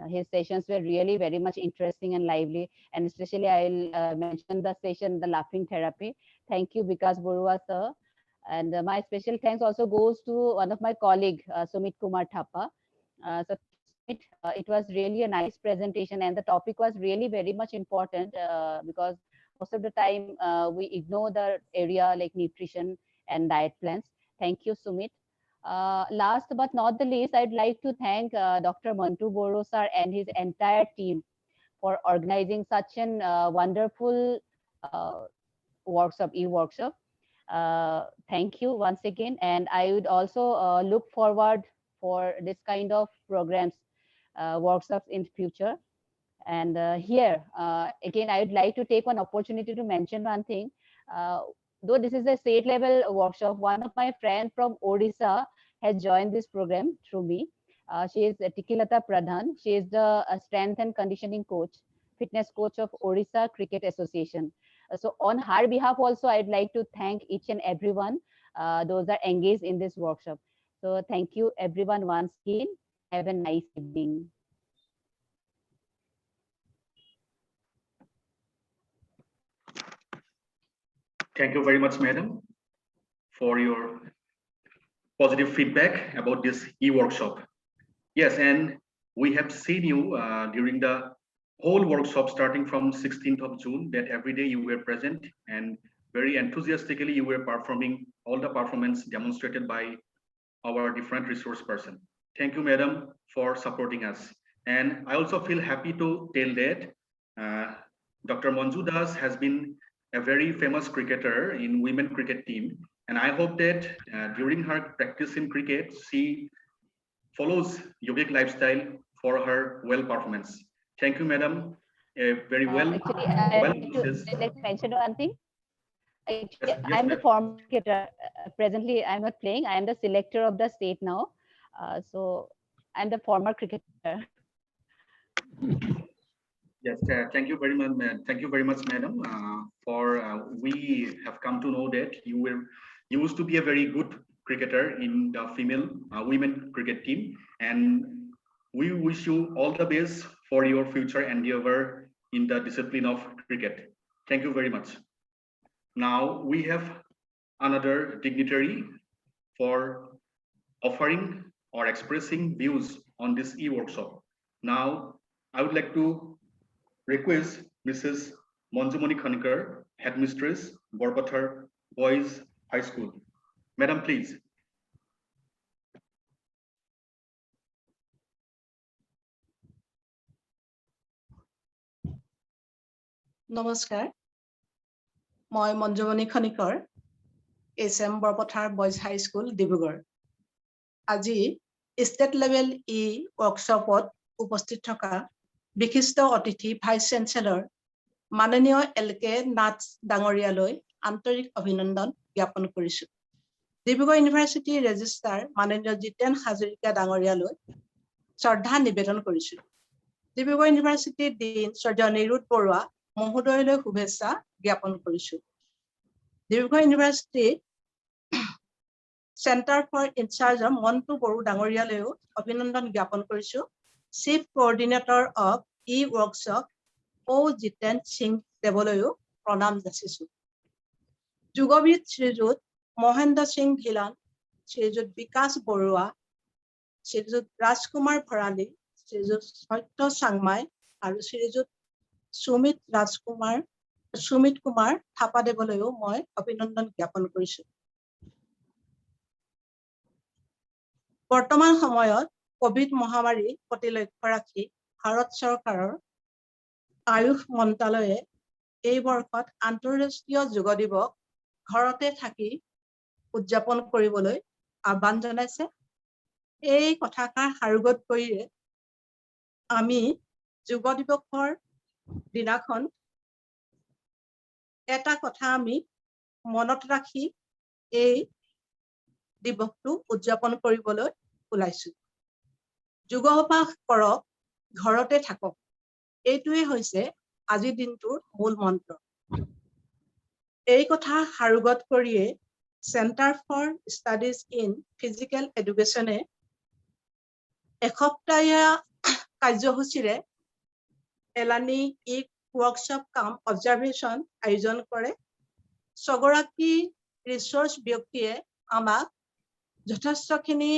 His sessions were really very much interesting and lively, and especially I'll mention the session, the laughing therapy. Thank you, Vikas Borua sir. And my special thanks also goes to one of my colleague, Sumit Kumar Thapa. So Sumit, it was really a nice presentation, and the topic was really very much important because most of the time we ignore the area like nutrition and diet plans. Thank you, Sumit. Last but not the least, I'd like to thank Dr. Mantu Boro sir and his entire team for organizing such an wonderful uh, workshop, e-workshop. Thank you once again. And I would also look forward for this kind of programs, workshops in future. And here, again, I would like to take one opportunity to mention one thing. Though this is a state level workshop, one of my friends from Odisha has joined this program through me. She is Tikilata Pradhan. She is the strength and conditioning coach, fitness coach of Odisha Cricket Association. So on her behalf also, I'd like to thank each and everyone. Those are engaged in this workshop. So thank you everyone once again. Have a nice evening. Thank you very much, madam, for your positive feedback about this e-workshop. Yes, and we have seen you during the whole workshop starting from 16th of June, that every day you were present and very enthusiastically you were performing all the performance demonstrated by our different resource person. Thank you, madam, for supporting us. And I also feel happy to tell that Dr. Manju Das has been a very famous cricketer in women cricket team. And I hope that during her practice in cricket, she follows yogic lifestyle for her well performance. Thank you, madam. A very well Actually, I well would wishes. like to mention one thing. Yes, I'm the madam. former cricketer. Presently, I'm not playing. I'm the selector of the state now. So I'm the former cricketer. Yes, thank you very much. Thank you very much, madam. For we have come to know that you used to be a very good cricketer in the female women cricket team, and we wish you all the best for your future endeavor in the discipline of cricket. Thank you very much. Now we have another dignitary for offering or expressing views on this e-workshop. Now I would like to request Mrs. Manjumani Khanikar, Headmistress, Borpathar Boys High School. Madam, please. নমস্কাৰ মই Manjumoni Khanikar SM Borpathar boys high school Dibrugarh আজি state level ৱৰ্কশ্বপত উপস্থিত থকা বিশিষ্ট অতিথি vice চেঞ্চেলৰ মাননীয় LK Nath ডাঙৰীয়ালৈ আন্তৰিক অভিনন্দন জ্ঞাপন কৰিছো ডিব্ৰুগড় ইউনিভাৰ্চিটি ৰেজিষ্ট্ৰাৰ মাননীয় জিতেন হাজৰিকা ডাঙৰীয়ালৈ শ্ৰদ্ধা নিবেদন কৰিছো ডিব্ৰুগড় ইউনিভাৰ্চিটি ডিন স্বৰ্গীয় নিৰুত বৰুৱা মহোদয়লৈ শুভেচ্ছা জ্ঞাপন কৰিছো Dibrugarh university centre for in charge Montu Boro ডাঙৰীয়ালৈও অভিনন্দন জ্ঞাপন কৰিছো chief coordinator of workshop Jiten Singh দেৱলৈও প্ৰণাম যাচিছো যুগবিদ শ্ৰীযুত মহেন্দ্ৰ সিং ধিলান শ্ৰীযুত বিকাশ বৰুৱা শ্ৰীযুত ৰাজকুমাৰ ভৰালী শ্ৰীযুত সত্য চাংমাই আৰু শ্ৰীযুত সুমিত কুমাৰ থাপাদেৱলৈও মই অভিনন্দন জ্ঞাপন কৰিছো বৰ্তমান সময়ত কোভিড মহামাৰীৰ প্ৰতি লক্ষ্য ৰাখি ভাৰত চৰকাৰৰ আয়ুষ মন্ত্ৰালয়ে এই বৰ্ষত আন্তঃৰাষ্ট্ৰীয় যোগ দিৱস ঘৰতে থাকি উদযাপন কৰিবলৈ আহ্বান জনাইছে এই কথাষাৰ সাৰোগত কৰি আমি যোগ দিৱসৰ দিনাখন এটা কথা আমি মনত ৰাখি এই দিৱসটো উদযাপন কৰিবলৈ ওলাইছো যোগ অভ্যাস কৰক ঘৰতে থাকক এইটোৱে হৈছে আজিৰ দিনটোৰ মূল মন্ত্ৰ এই কথা সাৰোগত কৰিয়ে centre for studies in physical এডুকেশ্যনে এসপ্তাহীয়া কাৰ্যসূচীৰে এলানি ৱৰ্কশ্বপ কাম অবজাৰভেশ্যন আয়োজন কৰে ছগৰাকী ৰিচৰ্চ ব্যক্তিয়ে আমাক যথেষ্টখিনি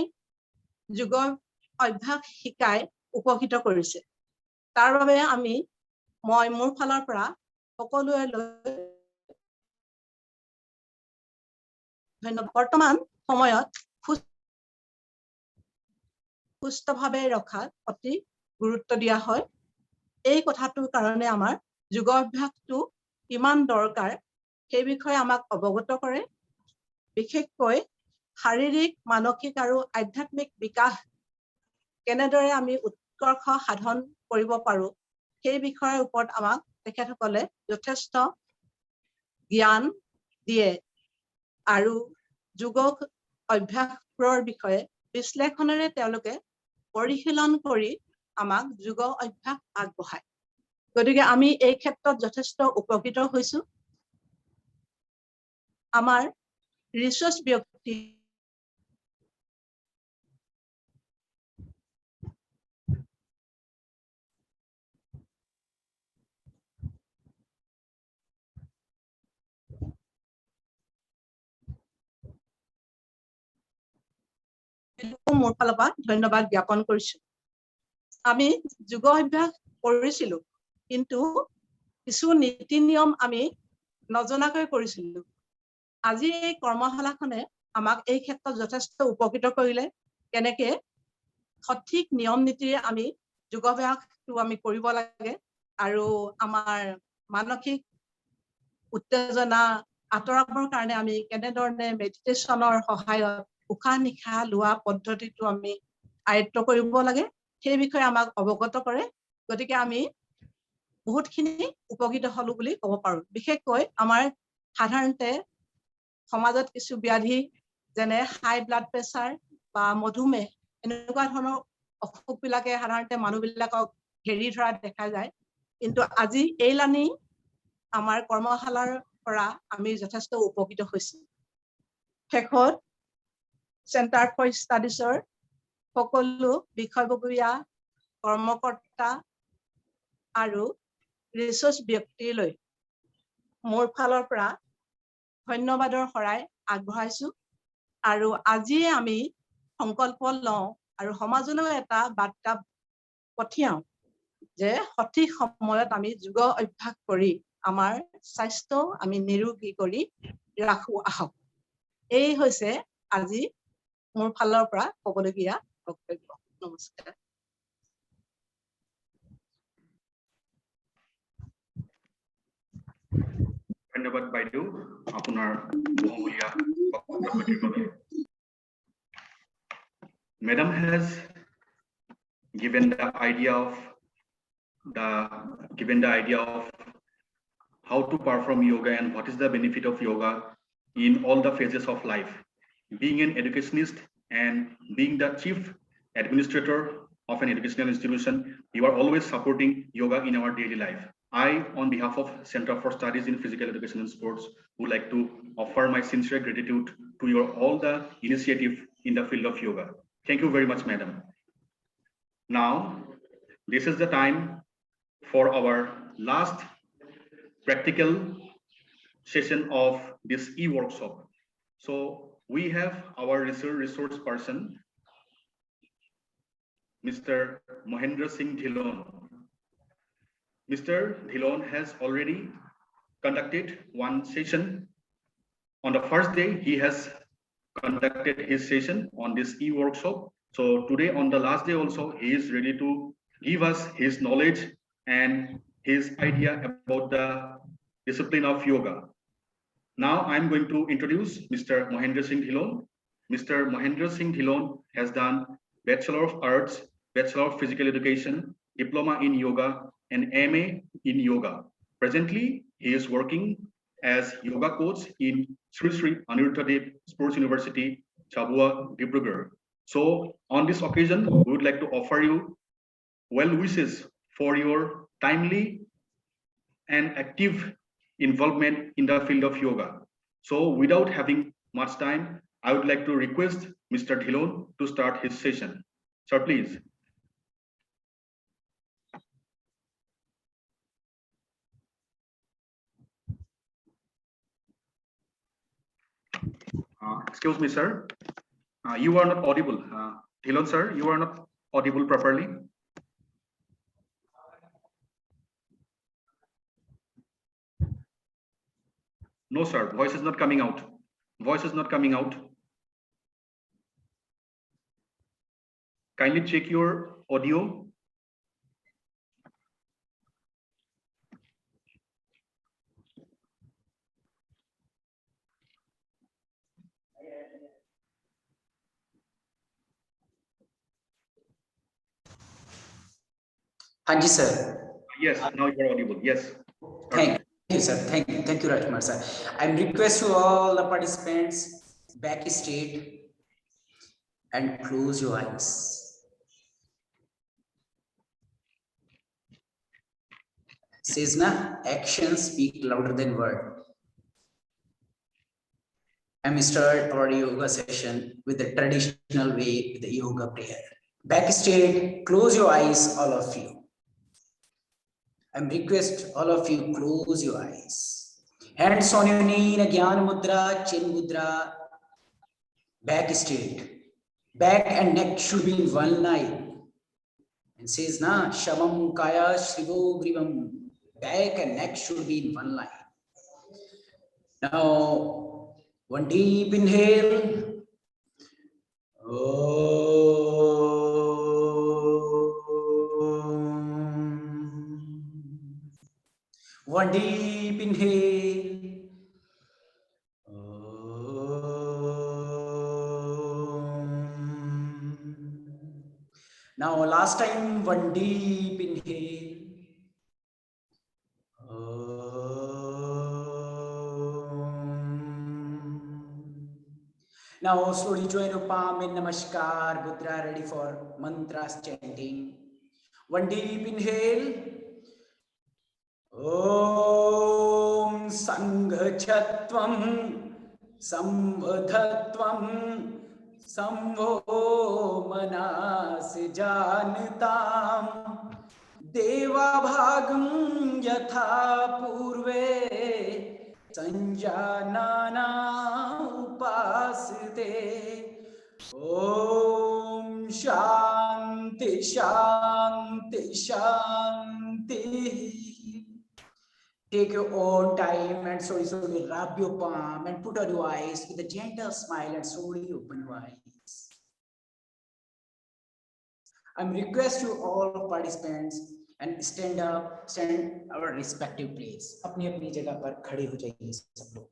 যোগ অভ্যাস শিকাই উপকৃত কৰিছে তাৰ বাবে মই মোৰ ফালৰ পৰা সকলোৱে ধন্যবাদ বৰ্তমান সময়ত সুস্থভাৱে ৰখাত অতি গুৰুত্ব দিয়া হয় এই কথাটোৰ কাৰণে আমাৰ যোগ অভ্যাসটো কিমান দৰকাৰ সেই বিষয়ে আমাক অৱগত কৰে বিশেষকৈ শাৰীৰিক মানসিক আৰু আধ্যাত্মিক বিকাশ কেনেদৰে আমি উৎকৰ্ষ সাধন কৰিব পাৰো সেই বিষয়ৰ ওপৰত আমাক তেখেতসকলে যথেষ্ট জ্ঞান দিয়ে আৰু যোগ অভ্যাসৰ বিষয়ে বিশ্লেষণেৰে তেওঁলোকে পৰিশীলন কৰি আমাক যোগ অভ্যাস আগবঢ়ায় গতিকে আমি এই ক্ষেত্ৰত যথেষ্ট উপকৃত হৈছো আমাৰ ৰিচৰ্চ ব্যক্তি মোৰ ফালৰ পৰা ধন্যবাদ জ্ঞাপন কৰিছো আমি যোগ অভ্যাস কৰিছিলো কিন্তু কিছু নীতি নিয়ম আমি নজনাকৈ কৰিছিলো আজি এই কৰ্মশালাখনে আমাক এই ক্ষেত্ৰত যথেষ্ট উপকৃত কৰিলে কেনেকে সঠিক নিয়ম নীতিৰে আমি যোগাভ্যাসটো আমি কৰিব লাগে আৰু আমাৰ মানসিক উত্তেজনা আঁতৰাবৰ কাৰণে আমি কেনেধৰণে মেডিটেশ্যনৰ সহায়ত উশাহ নিশাহ লোৱা পদ্ধতিটো আমি আয়ত্ব কৰিব লাগে সেই বিষয়ে আমাক অৱগত কৰে গতিকে আমি বহুতখিনি উপকৃত হলো বুলি ক'ব পাৰো বিশেষকৈ আমাৰ সাধাৰণতে সমাজত কিছু ব্যাধি যেনে হাই ব্লাড প্ৰেছাৰ বা মধুমেহ এনেকুৱা ধৰণৰ অসুখবিলাকে সাধাৰণতে মানুহবিলাকক ঘেৰি ধৰা দেখা যায় কিন্তু আজি এই লানি আমাৰ কৰ্মশালাৰ পৰা আমি যথেষ্ট উপকৃত হৈছো শেষত চেণ্টাৰ ফৰ ষ্টাডিজৰ সকলো বিষয়ববীয়া কৰ্মকৰ্তা আৰু ৰিচৰ্চ ব্যক্তিলৈ মোৰ ফালৰ পৰা ধন্যবাদৰ শৰাই আগবঢ়াইছো আৰু আজিয়ে আমি সংকল্প লওঁ আৰু সমাজলৈ এটা বাৰ্তা পঠিয়াও যে সঠিক সময়ত আমি যোগ অভ্যাস কৰি আমাৰ স্বাস্থ্য আমি নিৰোগী কৰি ৰাখো আহক এই হৈছে আজি মোৰ ফালৰ পৰা ক'বলগীয়া বক্তব্য নমস্কাৰ ধন্যবাদ ধন্যবাদ বাইদেউ আপোনাৰ বহুমূলীয়া বক্তব্যটিৰ বাবে। Madam has given the idea of how to perform yoga and what is the benefit of yoga in all the phases of life. Being an educationist and being the chief administrator of an educational institution, you are always supporting yoga in our daily life. I, on behalf of Center for Studies in Physical Education and Sports, would like to offer my sincere gratitude to your all the initiative in the field of yoga. Thank you very much, madam. Now, this is the time for our last practical session of this e-workshop. So we have our resource person, Mr. Mahendra Singh Dhillon. Mr. Dhillon has already conducted one session. On the first day, he has conducted his session on this e-workshop. So today, on the last day also, he is ready to give us his knowledge and his idea about the discipline of yoga. Now I'm going to introduce Mr. Mahendra Singh Dhillon. Mr. Mahendra Singh Dhillon has done Bachelor of Arts, Bachelor of Physical Education, Diploma in Yoga, and MA in Yoga. Presently, he is working as yoga coach in Sri Sri Aniruddhadev Sports University, Chabua, Dibrugarh. So on this occasion, we would like to offer you well wishes for your timely and active involvement in the field of yoga. So without having much time, I would like to request Mr. Dhillon to start his session. Sir, please. Excuse me, sir. You are not audible. Dhillon, sir, you are not audible properly. No, sir, voice is not coming out. Voice is not coming out. Kindly check your audio. Hanji sir. Yes, now you are audible. Yes. Thank you, sir. Thank you, Rajkumar sir. I request to all the participants back straight and close your eyes. Says na, actions speak louder than word. I'm start our yoga session with the traditional way, with the yoga prayer. Back straight, close your eyes, all of you. I'm request all of you close your eyes. Hands on your knee in a Gyan Mudra, Chin Mudra. Back straight. Back and neck should be in one line. And says na, Shamam Kaya Shrivo Grivam. Back and neck should be in one line. Now, one deep inhale. One deep inhale. Now last time, one deep inhale. Now slowly join your palm in Namaskar Mudra, ready for mantras chanting. One deep inhale. Om Sanghatvam Samvadhatvam Samvo Manas Janatam Deva Bhagam Yatha Purve Sanjanana Upasite. Om Shanti Shanti Shanti. Take your own time and slowly rub your palm and put on your eyes with a gentle smile and slowly open your eyes. I'm request you all participants and stand our respective place. अपनी अपनी जगह पर खड़े हो जाइए सब लोग.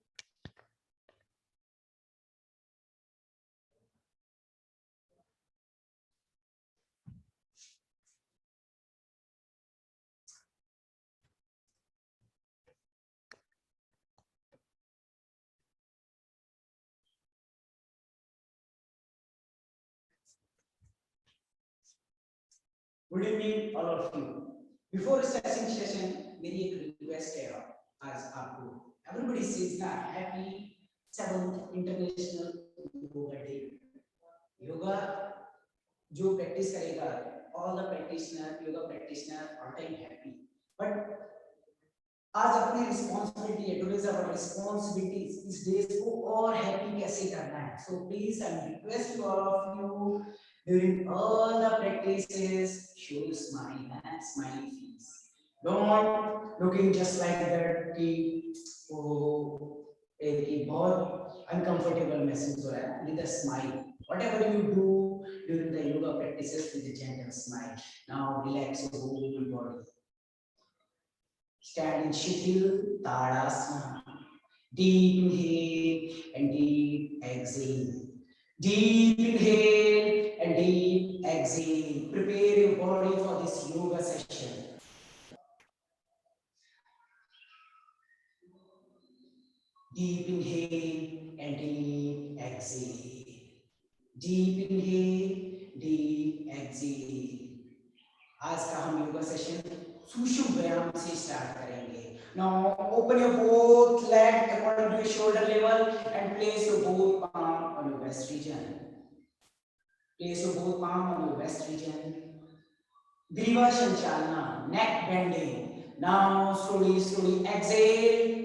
Good evening, all of you. Before starting session, मेरी एक request है आज आपको. Everybody says that happy 7th International Yoga Day. Yoga जो practice करेगा, all the yoga practitioner are time happy. But आज अपनी responsibility है, today's our responsibilities. इस days को और happy कैसे करना है? So please, I request you all of you during all the practices, show smile and smiley face. Don't looking just like that कि वो एक बहुत uncomfortable महसूस हो रहा है. With a smile. Whatever you do during the yoga practices with a gentle smile. Now relax your whole body. Stand in Shikil Tadasana. Deep inhale and deep exhale. Deep inhale and deep exhale. Prepare your body for this yoga session. Deep inhale and deep exhale. Deep inhale, deep exhale. आज का हम yoga session सुषुप्त व्यायाम से start करेंगे. Now open your both legs according to your shoulder level and place your both palm on your waist region. Place your both palm on your waist region. Griva Shanchalana, neck bending. Now slowly exhale.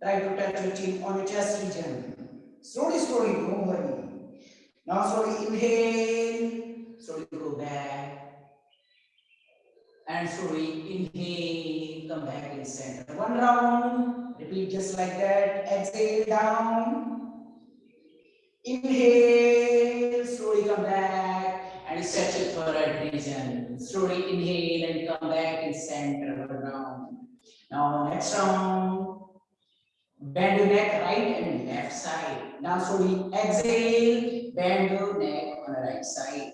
Try to touch your chin on your chest region. Slowly, don't worry. Now slowly inhale, slowly go back. And slowly inhale, come back in center. One round, repeat just like that. Exhale down. Inhale, slowly come back and stretch your thoracic region. Slowly inhale and come back in center. One round. Now next round. Bend your neck right and left side. Now slowly exhale, bend your neck on the right side.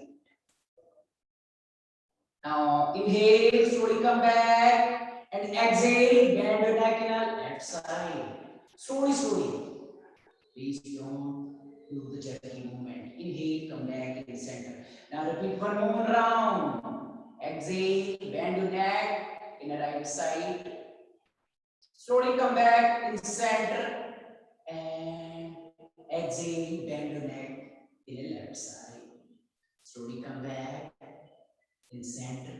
Now inhale, slowly come back and exhale, bend your neck in the left side. Slowly. Please don't do the jerky movement. Inhale, come back in center. Now repeat one more round. Exhale, bend your neck in the right side. Slowly come back in center and exhale, bend your neck in the left side. Slowly come back in center.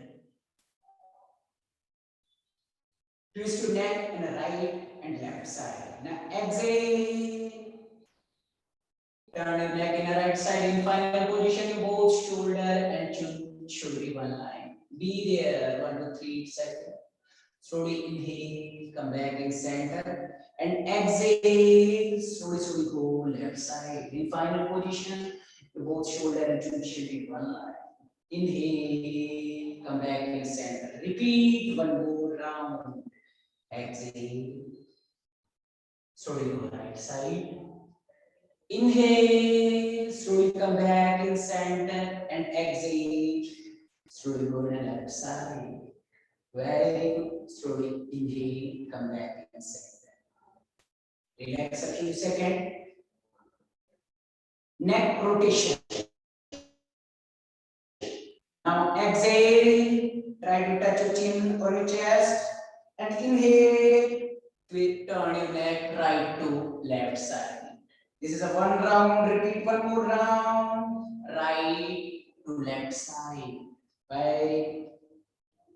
Twist your neck in the right and left side. Now exhale. Turn your neck in the right side. In final position, both shoulder and chin should be one line. Be there. 1, 2, 3 seconds. Slowly inhale, come back in center. And exhale, slowly go left side. In final position, both shoulder and chin should be one line. Inhale, come back in center. Repeat one more round. Exhale. Slowly go right side. Inhale, slowly come back in center and exhale. Slowly go to the left side. Very good. Slowly inhale, come back in center. Relax a few seconds. Neck rotation. Now exhale, try to touch your chin or your chest. And inhale, turn your neck right to left side. This is a one round, repeat one more round, right to left side. Very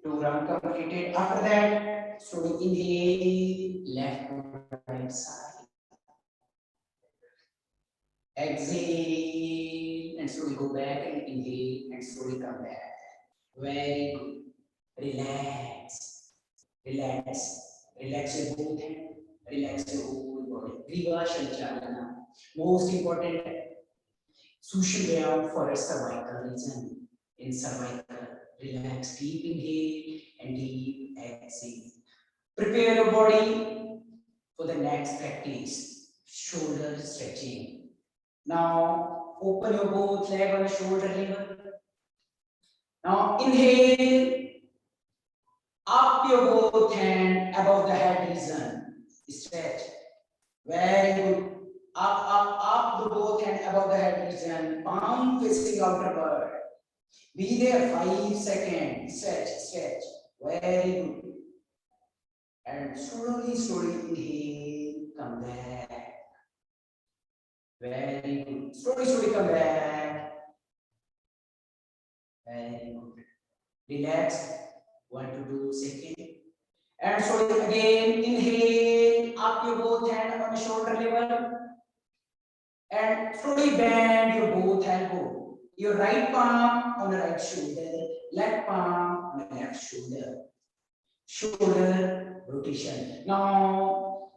2 round completed. After that, slowly inhale, left to right side. Exhale and slowly go back and inhale and slowly come back. Very good. Relax. Relax your both hands. Relax your whole body. Griva Shanchalana. Most important, sushi down for a cervical region. In cervical, relax, deep inhale and deep exhale. Prepare your body for the next practice, shoulder stretching. Now open your both leg on the shoulder level. Now inhale, up your both hand above the head region, stretch. Very good. Up the both hand above the head region, palm facing outward. Be there 5 seconds. Stretch. Very good. And slowly inhale, come back. Very good. Slowly come back. Very good. Relax. 1 to 2 seconds. And slowly again, inhale, up your both hand on the shoulder level. And slowly bend your both elbow. Your right palm on the right shoulder, left palm on the left shoulder. Shoulder rotation. Now,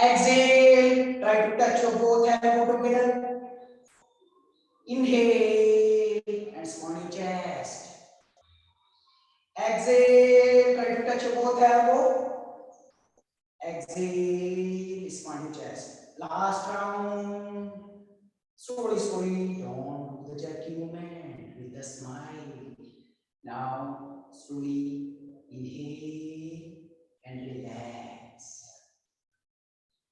exhale, try to touch your both elbow together. Inhale and expand your chest. Exhale, try to touch your both elbow. Exhale, expand your chest. Last round. Slowly, don't do the jerky movement with a smile. Now, slowly inhale and relax.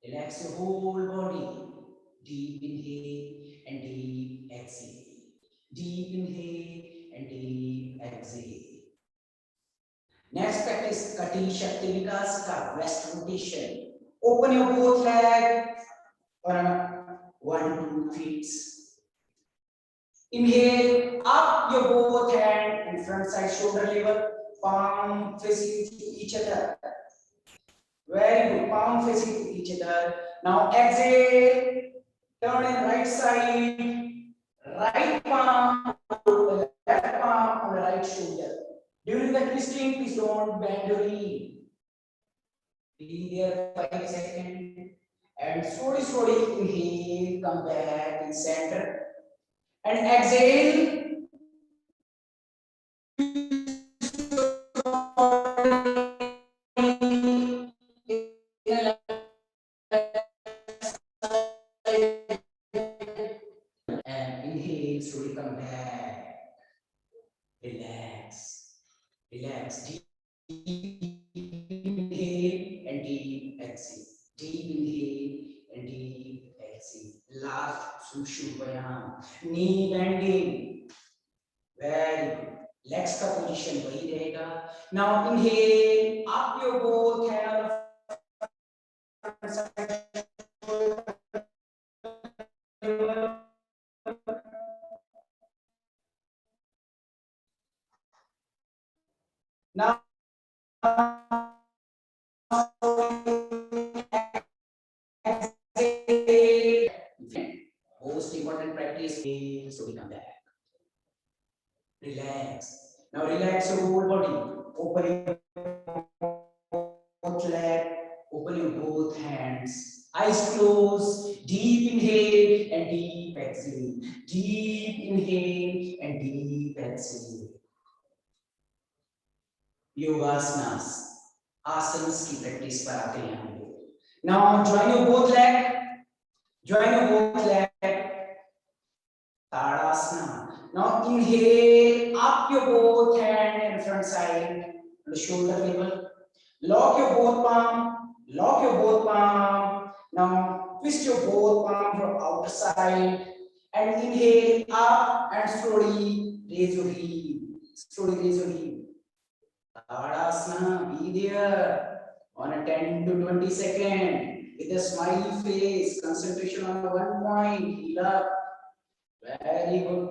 Relax your whole body. Deep inhale and deep exhale. Deep inhale and deep exhale. Next practice, Kati Shakti Vikas ka west rotation. Open your both legs on 1 2 feet. Inhale, up your both hand in front side shoulder level, palm facing to each other. Very good, palm facing to each other. Now exhale, turn in right side, right palm, left palm on the right shoulder. During the twisting, please don't bend your knee. Be there 5 seconds. And slowly inhale, come back in center. And exhale. And inhale, slowly come back. Relax. Deep inhale and deep exhale. Deep inhale and deep exhale. Last Sushupayam. Knee bending. Very good. Legs का position वही रहेगा. Now inhale, up your both hand on the front side. Now most important practice is to come back. Relax. Now relax your whole body. Open your both legs. Open your both hands. Eyes closed. Deep inhale and deep exhale. Deep inhale and deep exhale. Yogasanas, asanas की practice पर आते हैं हम लोग. Now join your both leg. Tadasana. Now inhale, up your both hand and front side on the shoulder level. Lock your both palm. Now twist your both palm from outside and inhale up and slowly raise your heel. Tadasana, be there on a 10 to 20 second with a smiley face, concentration on one point, heel up. Very good.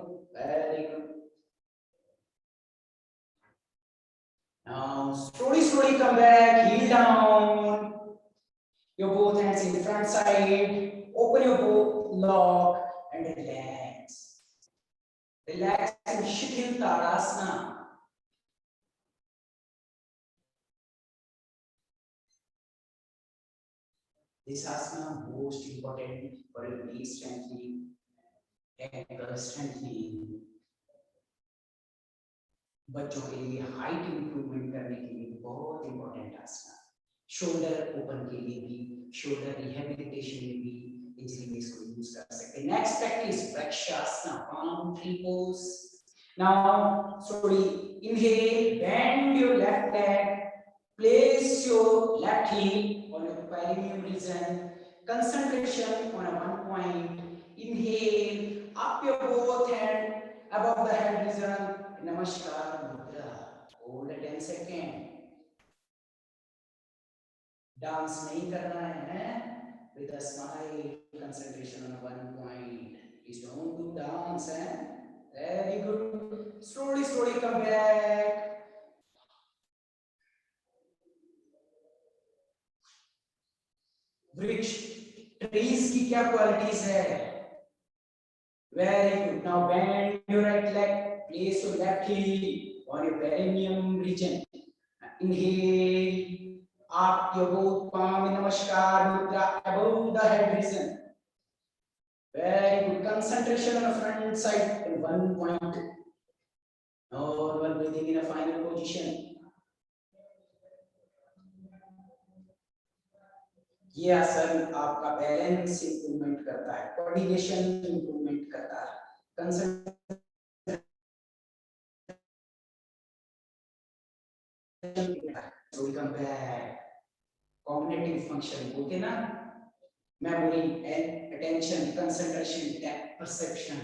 Now slowly come back, heel down. Your both hands in front side. Open your both lock and relax. Relax in Shikhil Tadasana. This asana most important for your knee strengthening, ankle strengthening. बच्चों के लिए height improvement करने के लिए बहुत important आसन। Shoulder open के लिए भी, शोल्डर रिहेबिलिटेशन में भी इजीली में इसको यूज कर सकते हैं। Next practice vrikshasana, palm tree pose. Now slowly inhale, bend your left leg, place your left heel on your perineum region, concentration on a one point. Inhale, up your both hand above the head region, namaskar mudra. Hold 10 seconds. Dance नहीं करना है, with a smile, concentration on one point. Please don't do dance, very good. Slowly, slowly come back. वृक्ष, trees की क्या qualities है? Very good. Now bend your right leg, place your left heel on your perineum region. Inhale. Up your both palm in namaskar mudra above the head region. Very good. Concentration on the front side in one point. Normal breathing in a final position. ये आसन आपका balance improvement करता है, coordination improvement करता है, concentration cognitive function बोलते ना, memory and attention, concentration, depth perception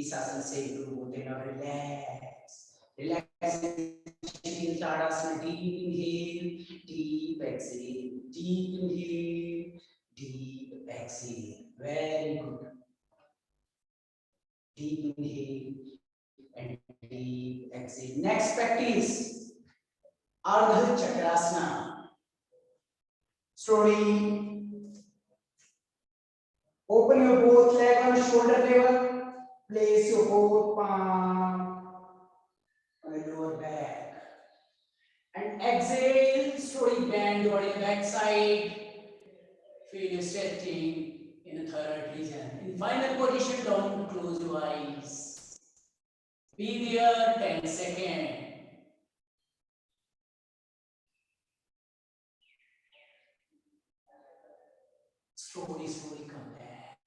इस आसन से इंप्रूव होते हैं। Relax relax tadasana, deep inhale, deep exhale, deep inhale, deep exhale, very good. Deep inhale and deep exhale. Next practice अर्ध चक्रासन। Slowly open your both leg on shoulder level, place your both palm on your lower back, and exhale. Slowly bend your body back side. Feel you stretching in the third region. In final position, don't close your eyes. Be there 10 seconds. Slowly, slowly come back.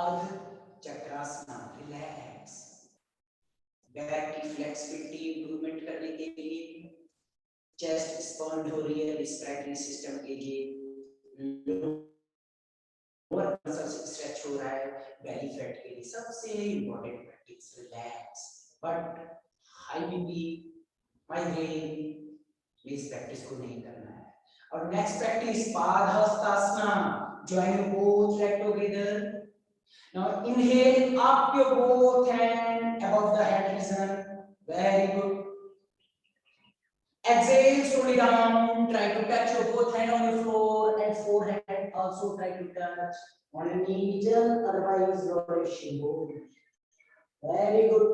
Ardha Chakrasana, relax. Back की flexibility improvement करने के लिए, chest स्पॉन्डोरियल stretching system के लिए, lower muscles stretch हो रहा है, belly fat के लिए सबसे important practice relax. But high BP, migraine में इस प्रैक्टिस को नहीं करना है। और next practice Padahastasana, join your both leg together. Now inhale, up your both hand above the head region, very good. Exhale slowly down, try to touch your both hand on your floor and forehead, also try to touch on your medial, otherwise your shin bone. Very good.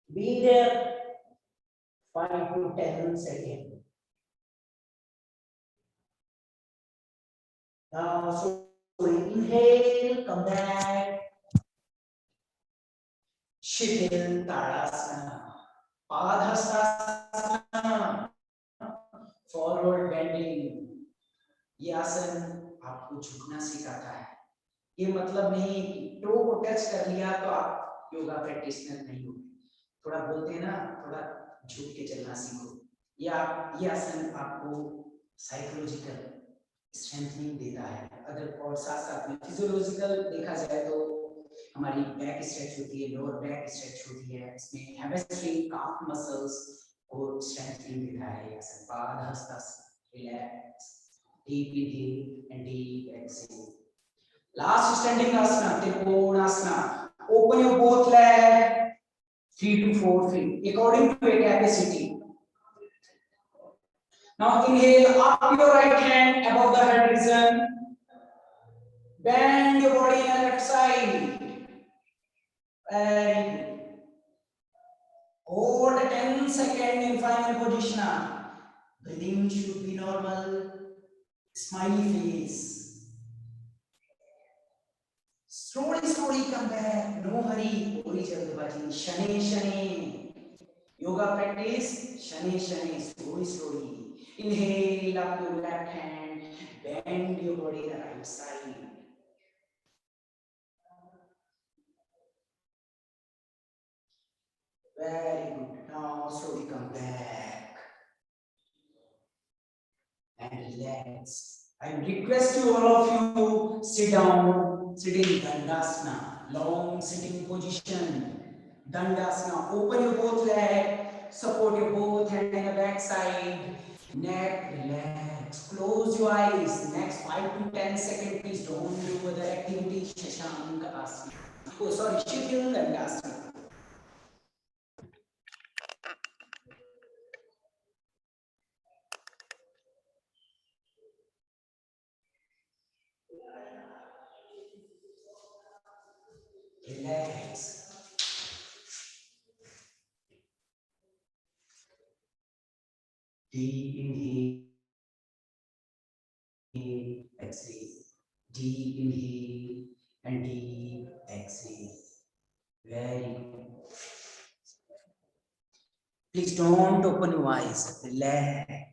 Be there 5 to 10 seconds. Now, so inhale, come back. Shitil Tadasana. Padhastasana. Forward bending. ये आसन आपको झुकना सिखाता है। ये मतलब नहीं कि टो को टच कर लिया तो आप योगा प्रैक्टिशनर नहीं हो। थोड़ा बोलते हैं ना, थोड़ा झुक के चलना सीखो। ये आसन आपको साइकोलॉजिकल स्ट्रेंथनिंग देता है। अगर और साथ-साथ में फिजियोलॉजिकल देखा जाए तो हमारी बैक स्ट्रेच होती है, लोअर बैक स्ट्रेच होती है, इसमें हैमस्ट्रिंग काफ मसल्स को स्ट्रेंथनिंग देता है। ये आसन padahastasana, relax, deep inhale and deep exhale. Last standing asana, Trikonasana. Open your both legs 3 to 4 feet according to your capacity. Now inhale, up your right hand above the head region. Bend your body on the left side. Very good. Hold 10 seconds in final position. Breathing should be normal. Smiley face. Slowly come back. No hurry. Koi jaldibazi. Shane, shane. Yoga practice. Shane, shane. Slowly. Inhale up your left hand. Bend your body the right side. Very good. Now slowly come back and relax. I request you all of you sit down, sit in Dandasana, long sitting position. Dandasana. Open your both legs, support your both hand in the back side. Neck relax. Close your eyes. Next 5 to 10 seconds, please don't do other activities. Shashanka Asana. Oh, sorry, Shivyung Dandasana. Relax. Deep inhale, exhale. Deep inhale and deep exhale. Very good. Please don't open your eyes. Relax.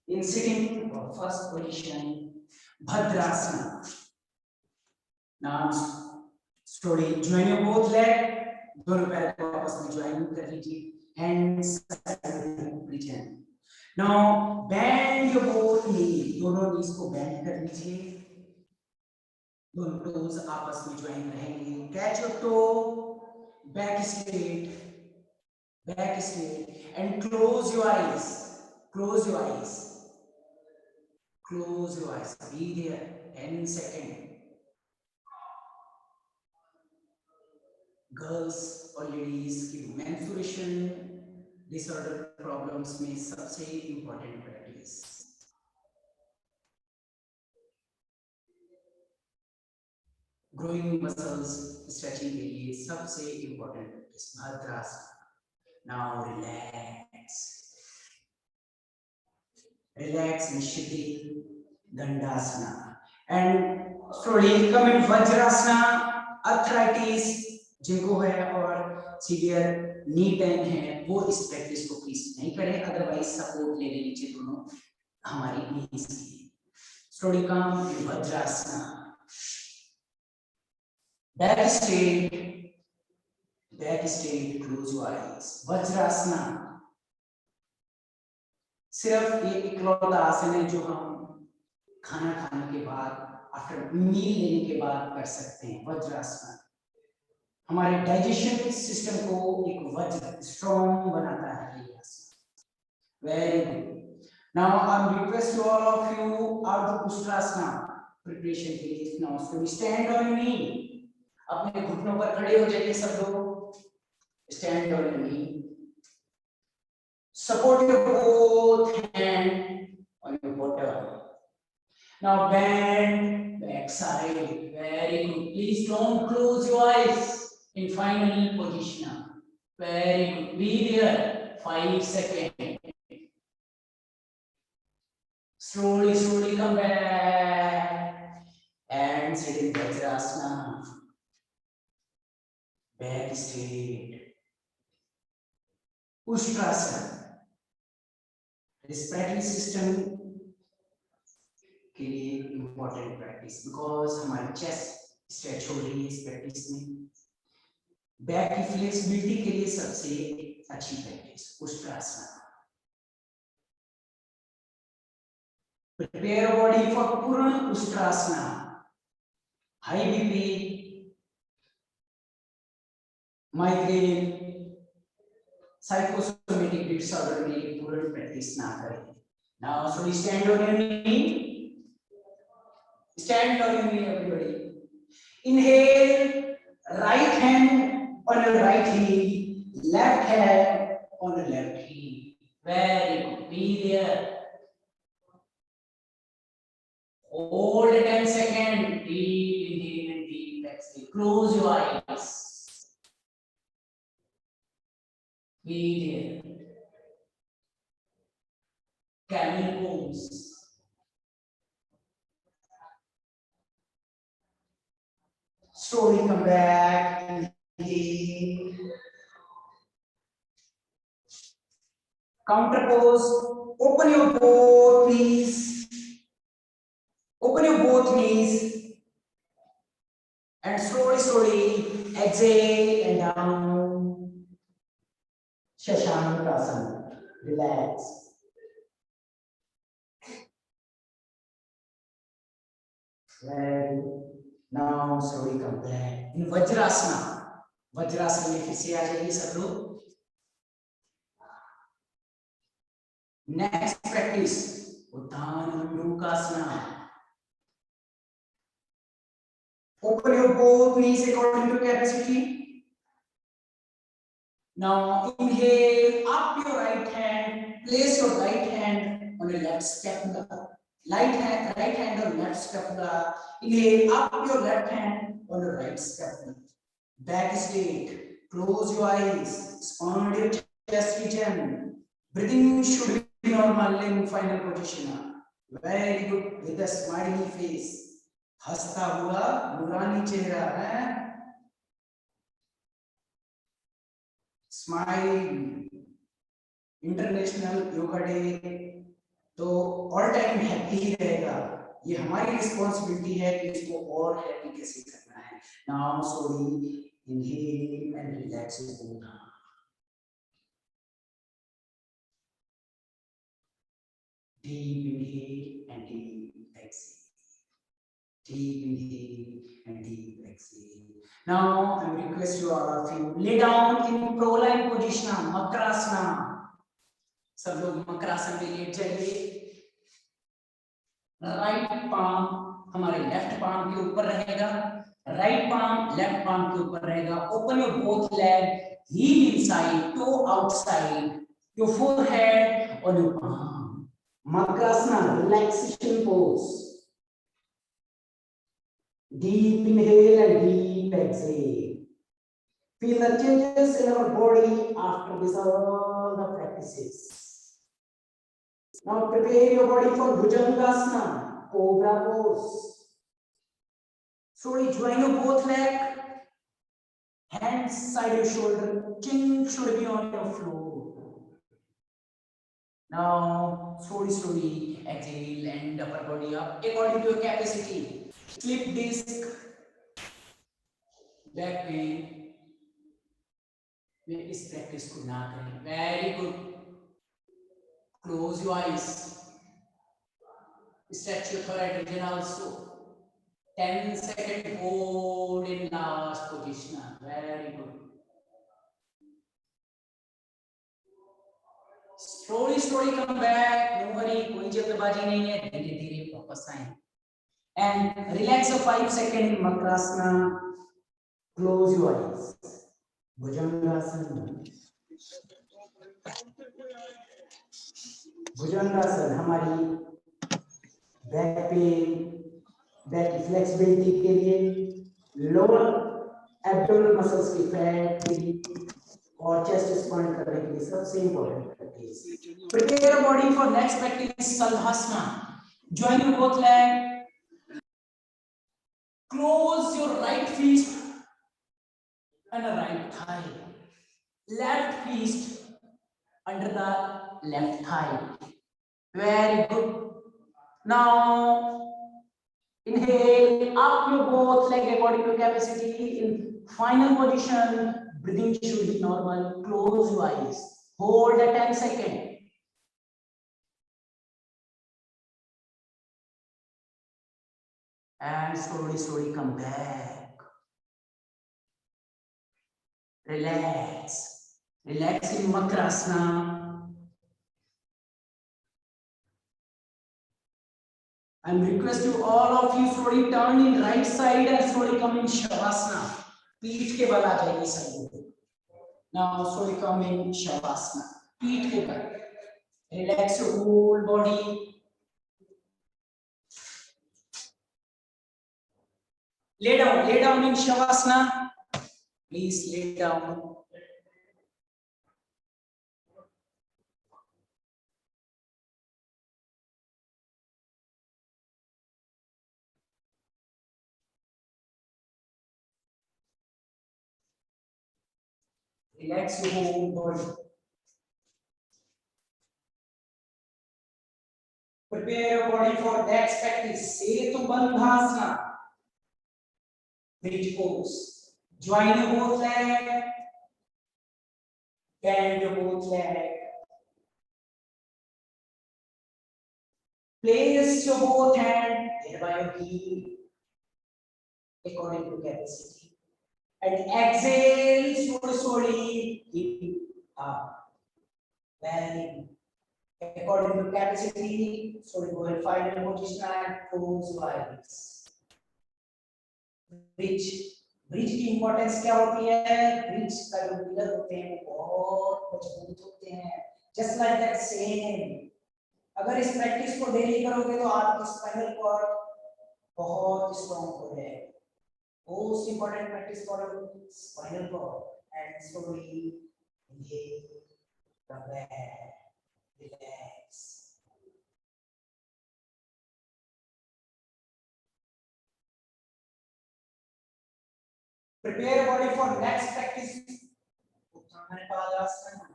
In sitting or first position, Bhadrasana. Now slowly join your both leg. दोनों पैर को आपस में join कर लीजिए. Hands return. Now bend your both knees. दोनों knees को bend कर लीजिए. दोनों toes आपस में ज्वाइन रहेंगे. Catch your toe. Back straight. Back straight. And close your eyes. Close your eyes. Close your eyes. Be there. 10 seconds. Girls or ladies की menstruation disorder problems में सबसे important practice. Growing muscles stretching के लिए सबसे important practice. Bhadrasana. Now relax. Relax in Shiti Dandasana. And slowly come in Vajrasana. Arthritis जिनको है और severe knee pain है वो इस प्रैक्टिस को प्लीज नहीं करें. अदरवाइज सपोर्ट ले लीजिए दोनों हमारी नीज की. Slowly come in Vajrasana. Back straight, close your eyes. Vajrasana. सिर्फ ये इकलौता आसन है जो हम खाना खाने के बाद आफ्टर मील लेने के बाद कर सकते हैं. वज्रासन हमारे डाइजेशन सिस्टम को एक वज्र स्ट्रॉन्ग बनाता है. Very good. Now I am request to all of you out of Ushtrasana preparation के लिए. Now so stand on knee. अपने घुटनों पर खड़े हो जाइए सब लोग. Stand on knee. Support your both hand on your bottom. Now bend back side. Very good. Please don't close your eyes in final position. Very good. Be there. 5 seconds. Slowly come back and sit in Vajrasana. Back straight. Ustrasana. Respiratory system के लिए important practice because हमारी chest stretch हो रही है इस practice में. Back की flexibility के लिए सबसे अच्छी practice उष्ट्रासना. Prepare your body for पूर्ण उष्ट्रासना. High BP, migraine, psychosomatic disorder में पूर्ण practice ना करें. Now so stand on your knee. Stand on your knee, everybody. Inhale, right hand on your right heel, left hand on your left heel. Very good. Be there. Hold 10 seconds. Deep inhale and deep exhale. Close your eyes. Be there. Camel pose. Slowly come back. Inhale. Counter pose. Open your both knees. Open your both knees. And slowly exhale and down. Shashankrasana. Relax. Very good. Now slowly come back in Vajrasana. Vajrasana में फिर से आ जाइए सब लोग. Next practice, Utthana Mudukasana. Open your both knees according to capacity. Now inhale up your right hand. Place your right hand on your left scapula. Right hand on left scapula. Inhale up your left hand on your right scapula. Back straight. Close your eyes. Expand your chest region. Breathing should be normal in final position. Very good. With a smiley face. हंसता हुआ नूरानी चेहरा है. Smile. International yoga day तो all time happy ही रहेगा. ये हमारी responsibility है कि इसको और हैप्पी कैसे करना है. Now slowly inhale and relax your body. Deep inhale and deep exhale. Deep inhale and deep exhale. Now I request you all of you lay down in proline position, Makrasana. सब लोग मकरासन में late जाइए. Right palm हमारे left palm के ऊपर रहेगा. Right palm left palm के ऊपर रहेगा. Open your both leg. heel inside, toe outside. Your forehead on your palm. Makrasana, relaxation pose. Deep inhale and deep exhale. Feel the changes in our body after this all the practices. Now prepare your body for Bhujangasana, Cobra pose. Slowly join your both leg. Hands side your shoulder. Chin should be on your floor. Now slowly exhale and upper body up according to your capacity. Slip disc, back pain. में इस practice को ना करें. Very good. Close your eyes. Stretch your thoracic region also. 10 seconds hold in last position. Very good. Slowly come back. No hurry. कोई जल्दबाजी नहीं है. धीरे-धीरे वापस आएं. And relax for 5 seconds in Makrasana. Close your eyes. Bhujangasana. Bhujangasana हमारी back pain, back की flexibility के लिए, लोअर एब्डोमिनल मसल्स की फैट के लिए और चेस्ट एक्सपांड करने के लिए सबसे important practice. Prepare body for next practice Salahasana. Join your both leg. Close your right fist and a right thigh. Left fist under the left thigh. Very good. Now inhale up your both leg according to capacity. In final position, breathing should be normal. Close your eyes. Hold at 10 seconds. And slowly come back. Relax. Relax in Makrasana. I'm requesting all of you slowly turn in right side and slowly come in Shavasana. पीठ के बल आ जाइए सब लोग. Now slowly come in Shavasana. पीठ के बल. Relax your whole body. Lay down in Shavasana. Please lay down. Relax your whole body. Prepare your body for next practice. Setu Bandhasana. Bridge pose. Join your both leg. Bend your both leg. Place your both hand nearby your heel according to capacity. And exhale slowly, hip up. Very according to capacity. So we go in final position and close your eyes. Bridge की importance क्या होती है? Bridge का जो pillar होते हैं वो बहुत मजबूत होते हैं. जस्ट लाइक दैट सेम अगर इस प्रैक्टिस को डेली करोगे तो आपकी स्पाइनल कॉर्ड बहुत स्ट्रांग हो जाएगा. Most important practice for spinal cord and slowly inhale come back relax. Prepare body for next practice. Uttanasana Padasana.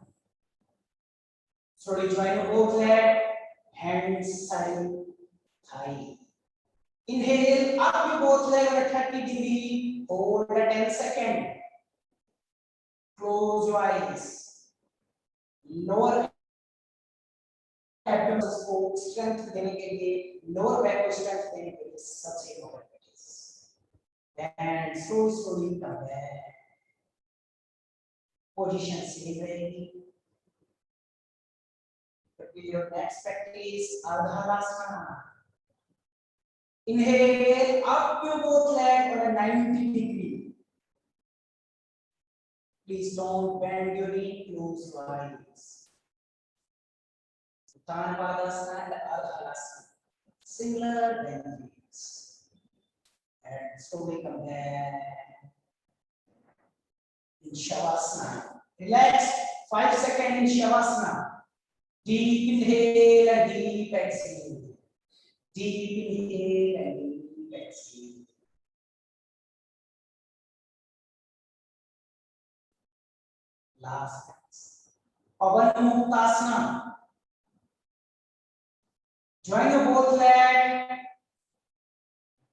Slowly join your both leg, hands side thigh. Inhale up your both leg at 30 degree. Hold at 10 seconds. Close your eyes. Lower abdomen को strength देने के लिए, lower back को strength देने के लिए सबसे important practice. And slowly come back. Position stay ready. Prepare your next practice, Ardhalasana. Inhale up your both leg on a 90 degree. Please don't bend your knee, close your eyes. Uttanasana Padasana and Ardhalasana. Similar benefits. And slowly come back in Shavasana. Relax 5 seconds in Shavasana. Deep inhale and deep exhale. Deep inhale and deep exhale. Last practice. Pavanmuktasana. Join your both legs.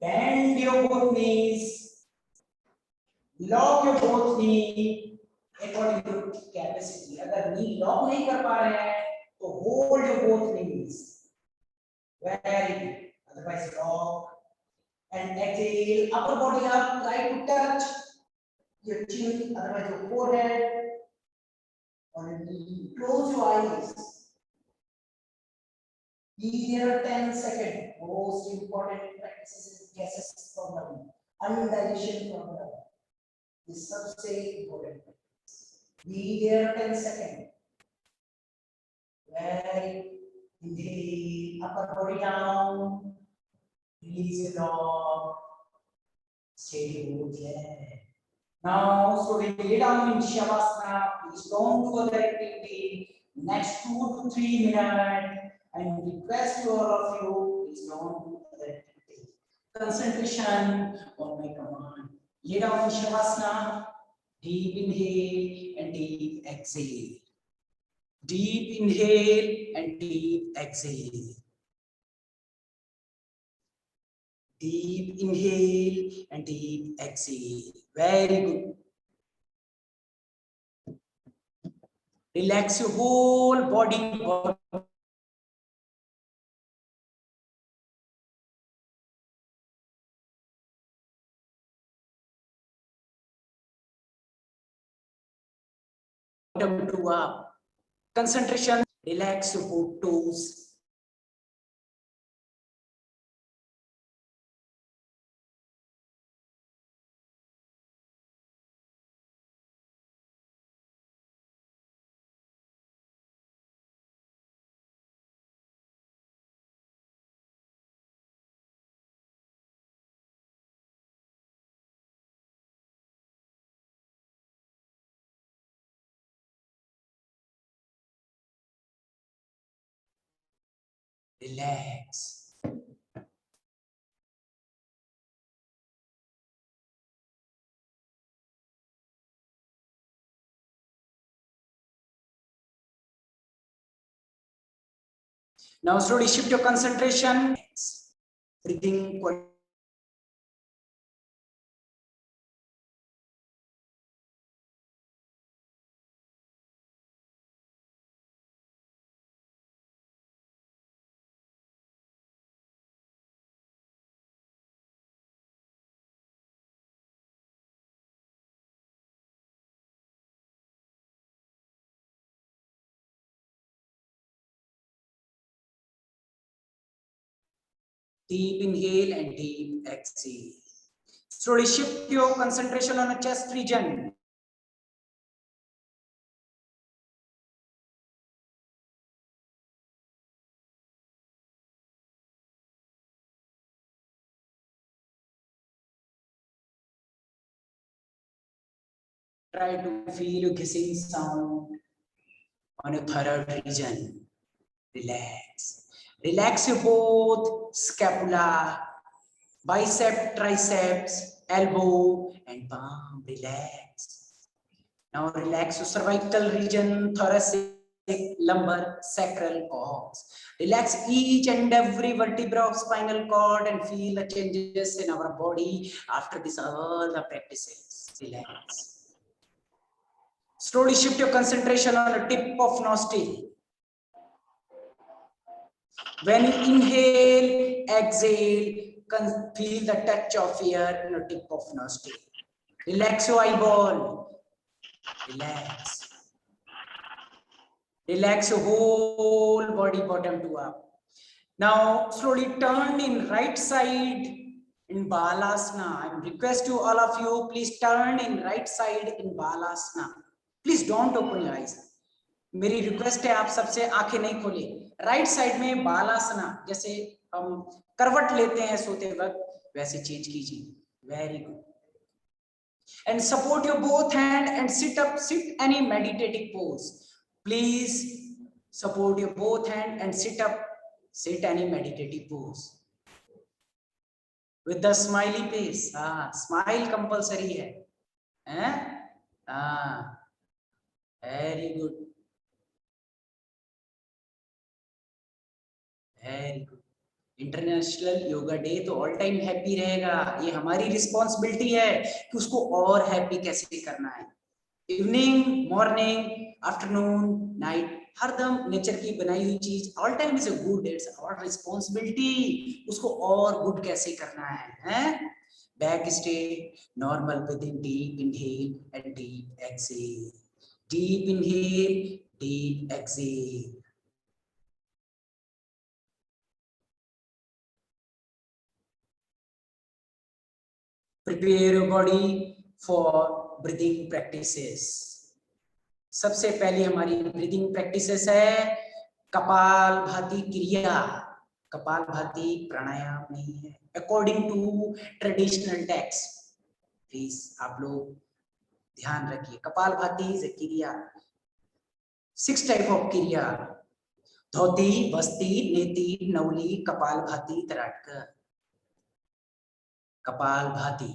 Bend your both knees. Lock your both knee according to capacity. अगर knee lock नहीं कर पा रहे हैं तो hold your both knees. Very good. Otherwise lock and exhale. Upper body up. Try to touch your chin. Otherwise your forehead on your knee. Close your eyes. Be there 10 seconds. Most important practices is gases problem, undigestion problem. This सबसे important. Be there 10 seconds. Very inhale, upper body down. Release your dog. Stay good there. Now slowly lay down in Shavasana. Please don't do other activity. Next 2 to 3 minutes. And request to all of you, please don't do other activity. Concentration on my command. Lay down in Shavasana. Deep inhale and deep exhale. Deep inhale and deep exhale. Deep inhale and deep exhale. Very good. Relax your whole body. To up. Concentration. Relax your both toes. Relax. Now slowly shift your concentration. Breathing. Deep inhale and deep exhale. Slowly shift your concentration on the chest region. Try to feel a hissing sound on your thyroid region. Relax. Relax your both scapula, bicep, triceps, elbow, and palm. Relax. Now relax your cervical region, thoracic, lumbar, sacral cords. Relax each and every vertebra of spinal cord and feel the changes in our body after this all the practices. Relax. Slowly shift your concentration on the tip of nostril. When you inhale, exhale, feel the touch of air in the tip of nostril. Relax your eyeball. Relax. Relax your whole body, bottom to up. Now slowly turn in right side in Balasana. I request to all of you, please turn in right side in Balasana. Please don't open your eyes. मेरी request है आप सबसे आंखें नहीं खोले. Right side में बालासना, जैसे हम करवट लेते हैं सोते वक्त, वैसे चेंज कीजिए. Very good. And support your both hand and sit up, sit any meditative pose. Please support your both hand and sit up, sit any meditative pose. With the smiley face. Smile compulsory hai. Very good. Very good. International yoga day तो all time happy रहेगा. ये हमारी responsibility है कि उसको और happy कैसे करना है. इवनिंग, मॉर्निंग, आफ्टरनून, नाइट, हरदम नेचर की बनाई हुई चीज all time is a good. It's our responsibility उसको और गुड कैसे करना है. Back stay, normal breathing, deep inhale and deep exhale. Deep inhale, deep exhale. Prepare your body for breathing practices. सबसे पहले हमारी breathing practices है कपाल भाती क्रिया. कपाल भाती प्राणायाम नहीं है according to traditional text. Please आप लोग ध्यान रखिए. कपाल भाती is a क्रिया. 6 type of क्रिया: धोती, बस्ती, नेति, नवली, कपाल भाती, तराटकर. Kapal Bhati.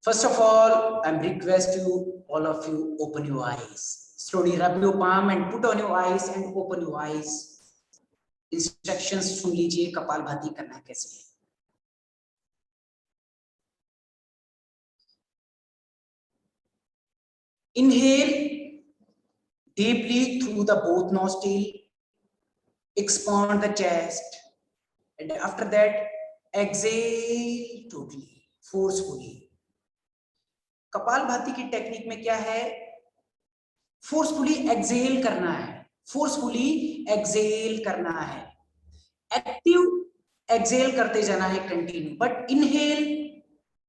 First of all, I'm request you, all of you, open your eyes. Slowly rub your palm and put on your eyes and open your eyes. Instructions सुन लीजिए कपाल भाती करना कैसे है. Inhale deeply through the both nostril. Expand the chest. And after that, exhale totally, forcefully. कपाल भाती की technique में क्या है? फोर्सफुली एक्सेल करना है. फोर्सफुली एक्सेल करना है. एक्टिव एक्सेल करते जाना है कंटिन्यू. बट इनहेल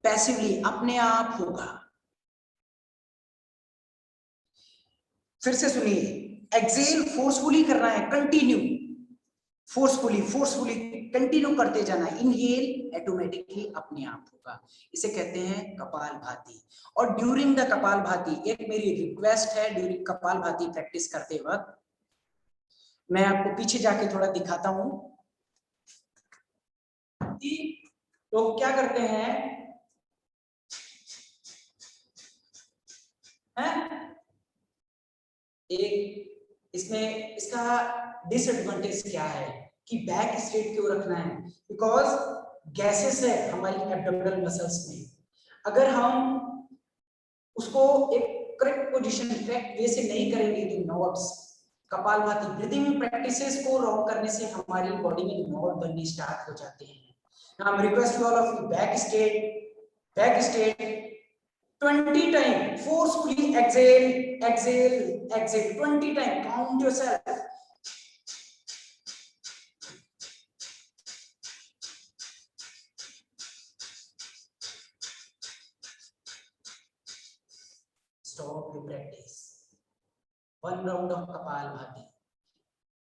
पैसिवली अपने आप होगा. फिर से सुनिए. एक्सेल फोर्सफुली करना है कंटिन्यू. फोर्सफुली कंटिन्यू करते जाना. इनहेल ऑटोमेटिकली अपने आप होगा. इसे कहते हैं कपाल भाती. और ड्यूरिंग द कपाल भाती एक मेरी रिक्वेस्ट है, ड्यूरिंग कपाल भाती प्रैक्टिस करते वक्त मैं आपको पीछे जाके थोड़ा दिखाता हूं. लोग क्या करते हैं, एक इसमें इसका डिसएडवांटेज क्या है कि बैक स्ट्रेट क्यों रखना है? बिकॉज गैसेस है हमारी एब्डोमिनल मसल्स में, अगर हम उसको एक करेक्ट पोजीशन करेक्ट वे से नहीं करेंगे तो नॉट्स, कपालभाति ब्रीदिंग प्रैक्टिसेस को रॉन्ग करने से हमारी बॉडी में नॉट बनने स्टार्ट हो जाते हैं। Now I request all of you back straight 20 time forcefully exhale 20 time, count yourself. Stop your practice. One round of Kapalbhati.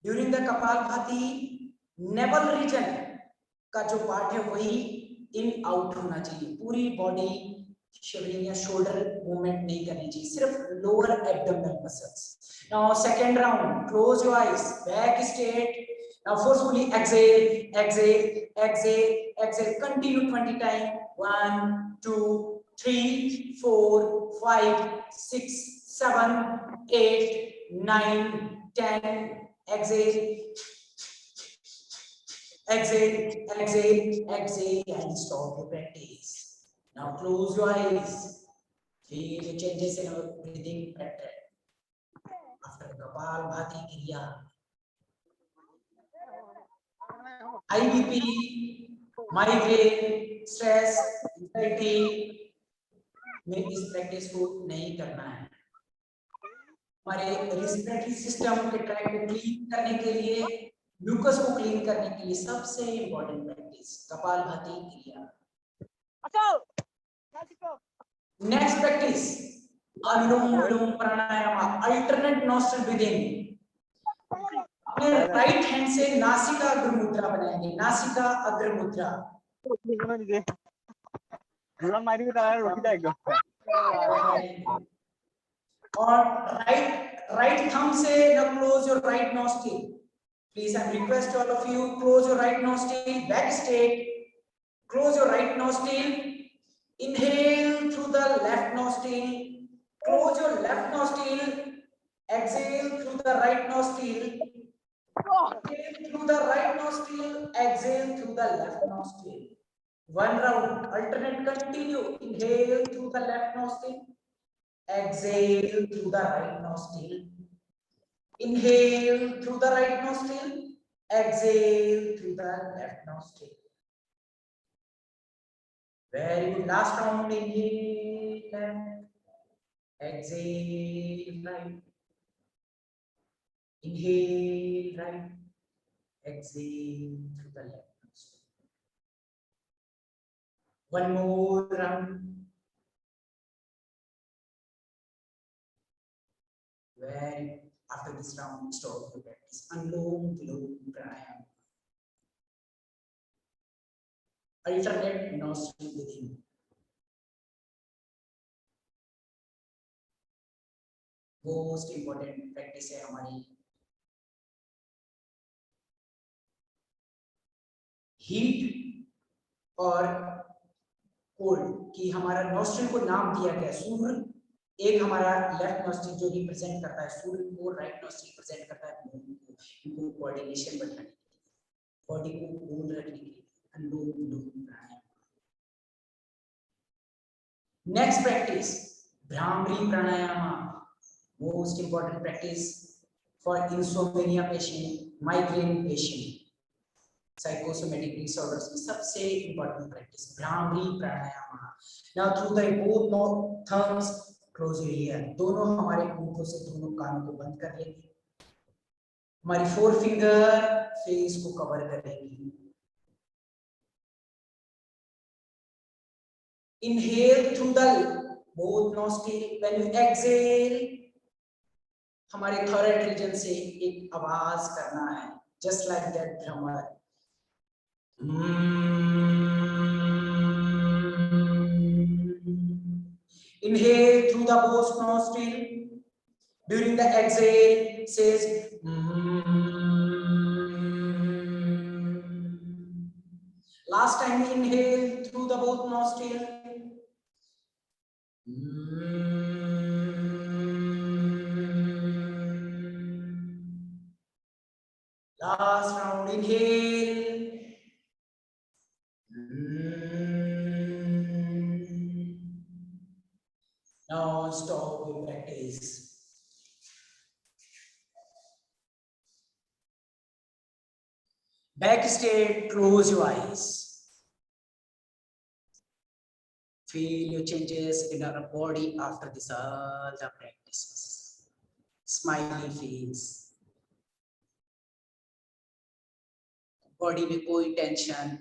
During the Kapalbhati, navel region का जो पार्ट है वही इन आउट होना चाहिए, पूरी बॉडी शिवरिंग या shoulder movement नहीं करनी चाहिए, सिर्फ lower abdominal muscles. Now second round, close your eyes, back straight, now forcefully exhale, continue 20 time, 1 2 3 4 5 6 7 8 9 10, exhale and stop your practice. Now close your eyes, feel the changes in our breathing pattern after Kapalbhati Kriya. IBP, migraine, stress, anxiety में इस practice को नहीं करना है। हमारे respiratory system के track को clean करने के लिए, म्यूकस को क्लीन करने के लिए सबसे इंपॉर्टेंट प्रैक्टिस कपालभाति क्रिया। नेक्स्ट प्रैक्टिस अनुलोम विलोम प्राणायाम, अल्टरनेट नॉस्ट्रल ब्रीदिंग। अपने राइट हैंड से नासिका अग्र मुद्रा बनाएंगे, नासिका अग्र मुद्रा। और राइट थंब से now close your right nostril. Please, I request all of you, close your right nostril, back straight, close your right nostril, inhale through the left nostril, close your left nostril, exhale through the right nostril, inhale through the right nostril, exhale through the left nostril. One round, alternate, continue, inhale through the left nostril, exhale through the right nostril. Inhale through the right nostril, exhale through the left nostril. Very good. Last round, inhale left, exhale right. Inhale right, exhale through the left nostril. One more round. Very. After this round, stop your practice. Anulom Vilom Pranayama. Alternate nostril breathing. Most important practice है हमारी। Heat और cold की हमारा nostril को नाम दिया गया सूर्य, एक हमारा लेफ्ट नॉस्ट्रिल जो रिप्रेजेंट करता है सूर्य को, राइट नॉस्ट्रिल प्रेजेंट करता है मून को। इनको कोऑर्डिनेशन बढ़ाने के लिए, बॉडी को कूल रखने के लिए Anulom Vilom Pranayam. Next practice Bhramari Pranayam, most important practice for insomnia patient, migraine patient, psychosomatic disorders में सबसे important practice Bhramari Pranayam. Now through the both thumbs close your ear, दोनों हमारे होठों से दोनों कानों को बंद कर लेंगे, हमारी 4 फिंगर फेस को कवर करेंगी। Inhale through the both nostril, when you exhale हमारे थॉरेट रीजन से एक आवाज करना है, just like that drummer. Inhale through the both nostril. During the exhale, says last time inhale through the both nostril. Last round, inhale. Now stop your practice. Back straight, close your eyes. Feel your changes in our body after this all the practices. Smiley face. Body में कोई tension,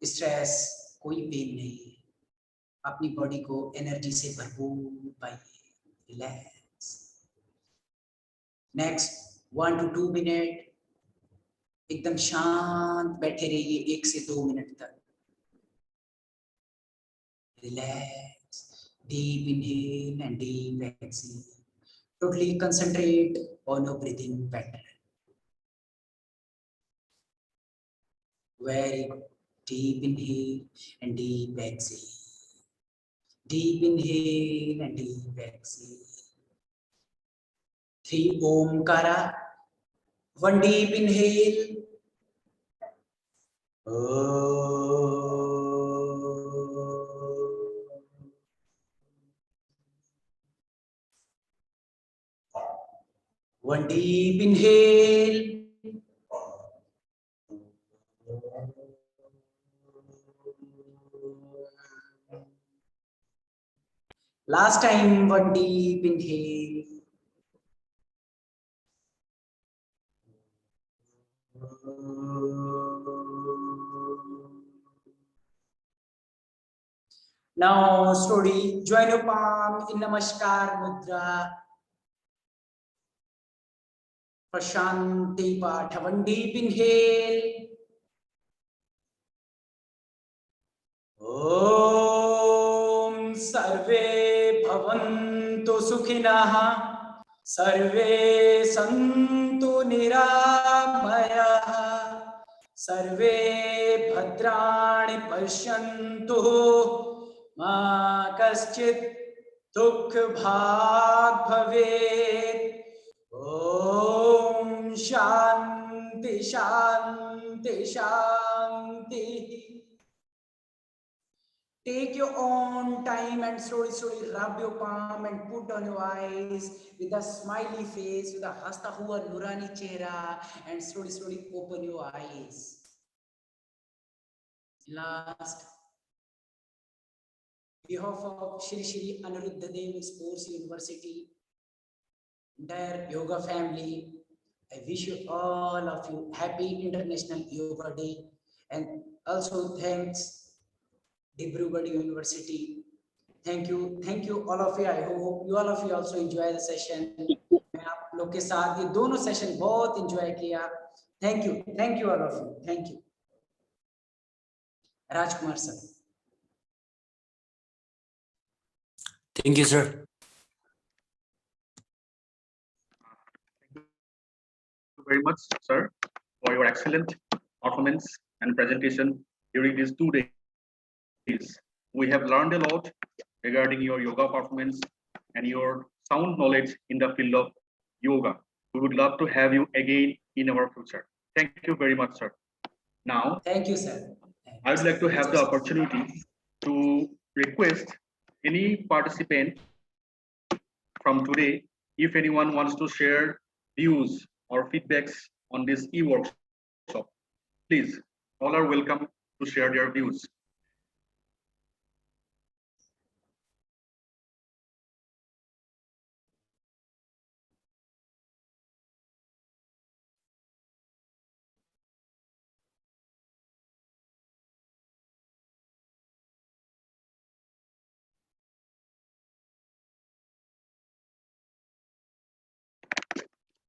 stress, कोई pen नहीं है. अपनी body को energy से भरपूर पाइए. रिलैक्स. नेक्स्ट 1 to 2 मिनट एकदम शांत बैठे रहिए 1 से 2 मिनट तक. Relax. Deep inhale and deep exhale. Totally concentrate on your breathing pattern. Very good. Deep inhale and deep exhale. Deep inhale and deep exhale. 3 Omkara. 1 deep inhale. One deep inhale. Last time, one deep inhale. Now, slowly join your palm in Namaskar Mudra. Prashanti Patha. One deep inhale. Om Sarve Bhavantu Sukhinah. Sarve Santu Niramaya. Sarve Bhadrani Pashyantu. Ma Kaschit Dukh Bhag Bhavet. Om Shanti Shanti Shanti. Take your own time and slowly rub your palm and put on your eyes with a smiley face, with a hasta hua nurani chehra, and slowly open your eyes. Last, on behalf of Shri Aniruddha Dev Sports University, entire yoga family, I wish you all of you happy International Yoga Day, and also thanks Dibrugarh University. Thank you all of you. I hope you all of you also enjoy the session. मैं आप लोग के साथ ये दोनों session बहुत enjoy किया. Thank you all of you. Thank you. Rajkumar sir. Thank you, sir. Thank you very much, sir, for your excellent performance and presentation during these 2 days. We have learned a lot regarding your yoga performance and your sound knowledge in the field of yoga. We would love to have you again in our future. Thank you very much, sir. Now, thank you, sir. I would like to have the opportunity to request any participant from today, if anyone wants to share views or feedbacks on this e-workshop, please, all are welcome to share their views.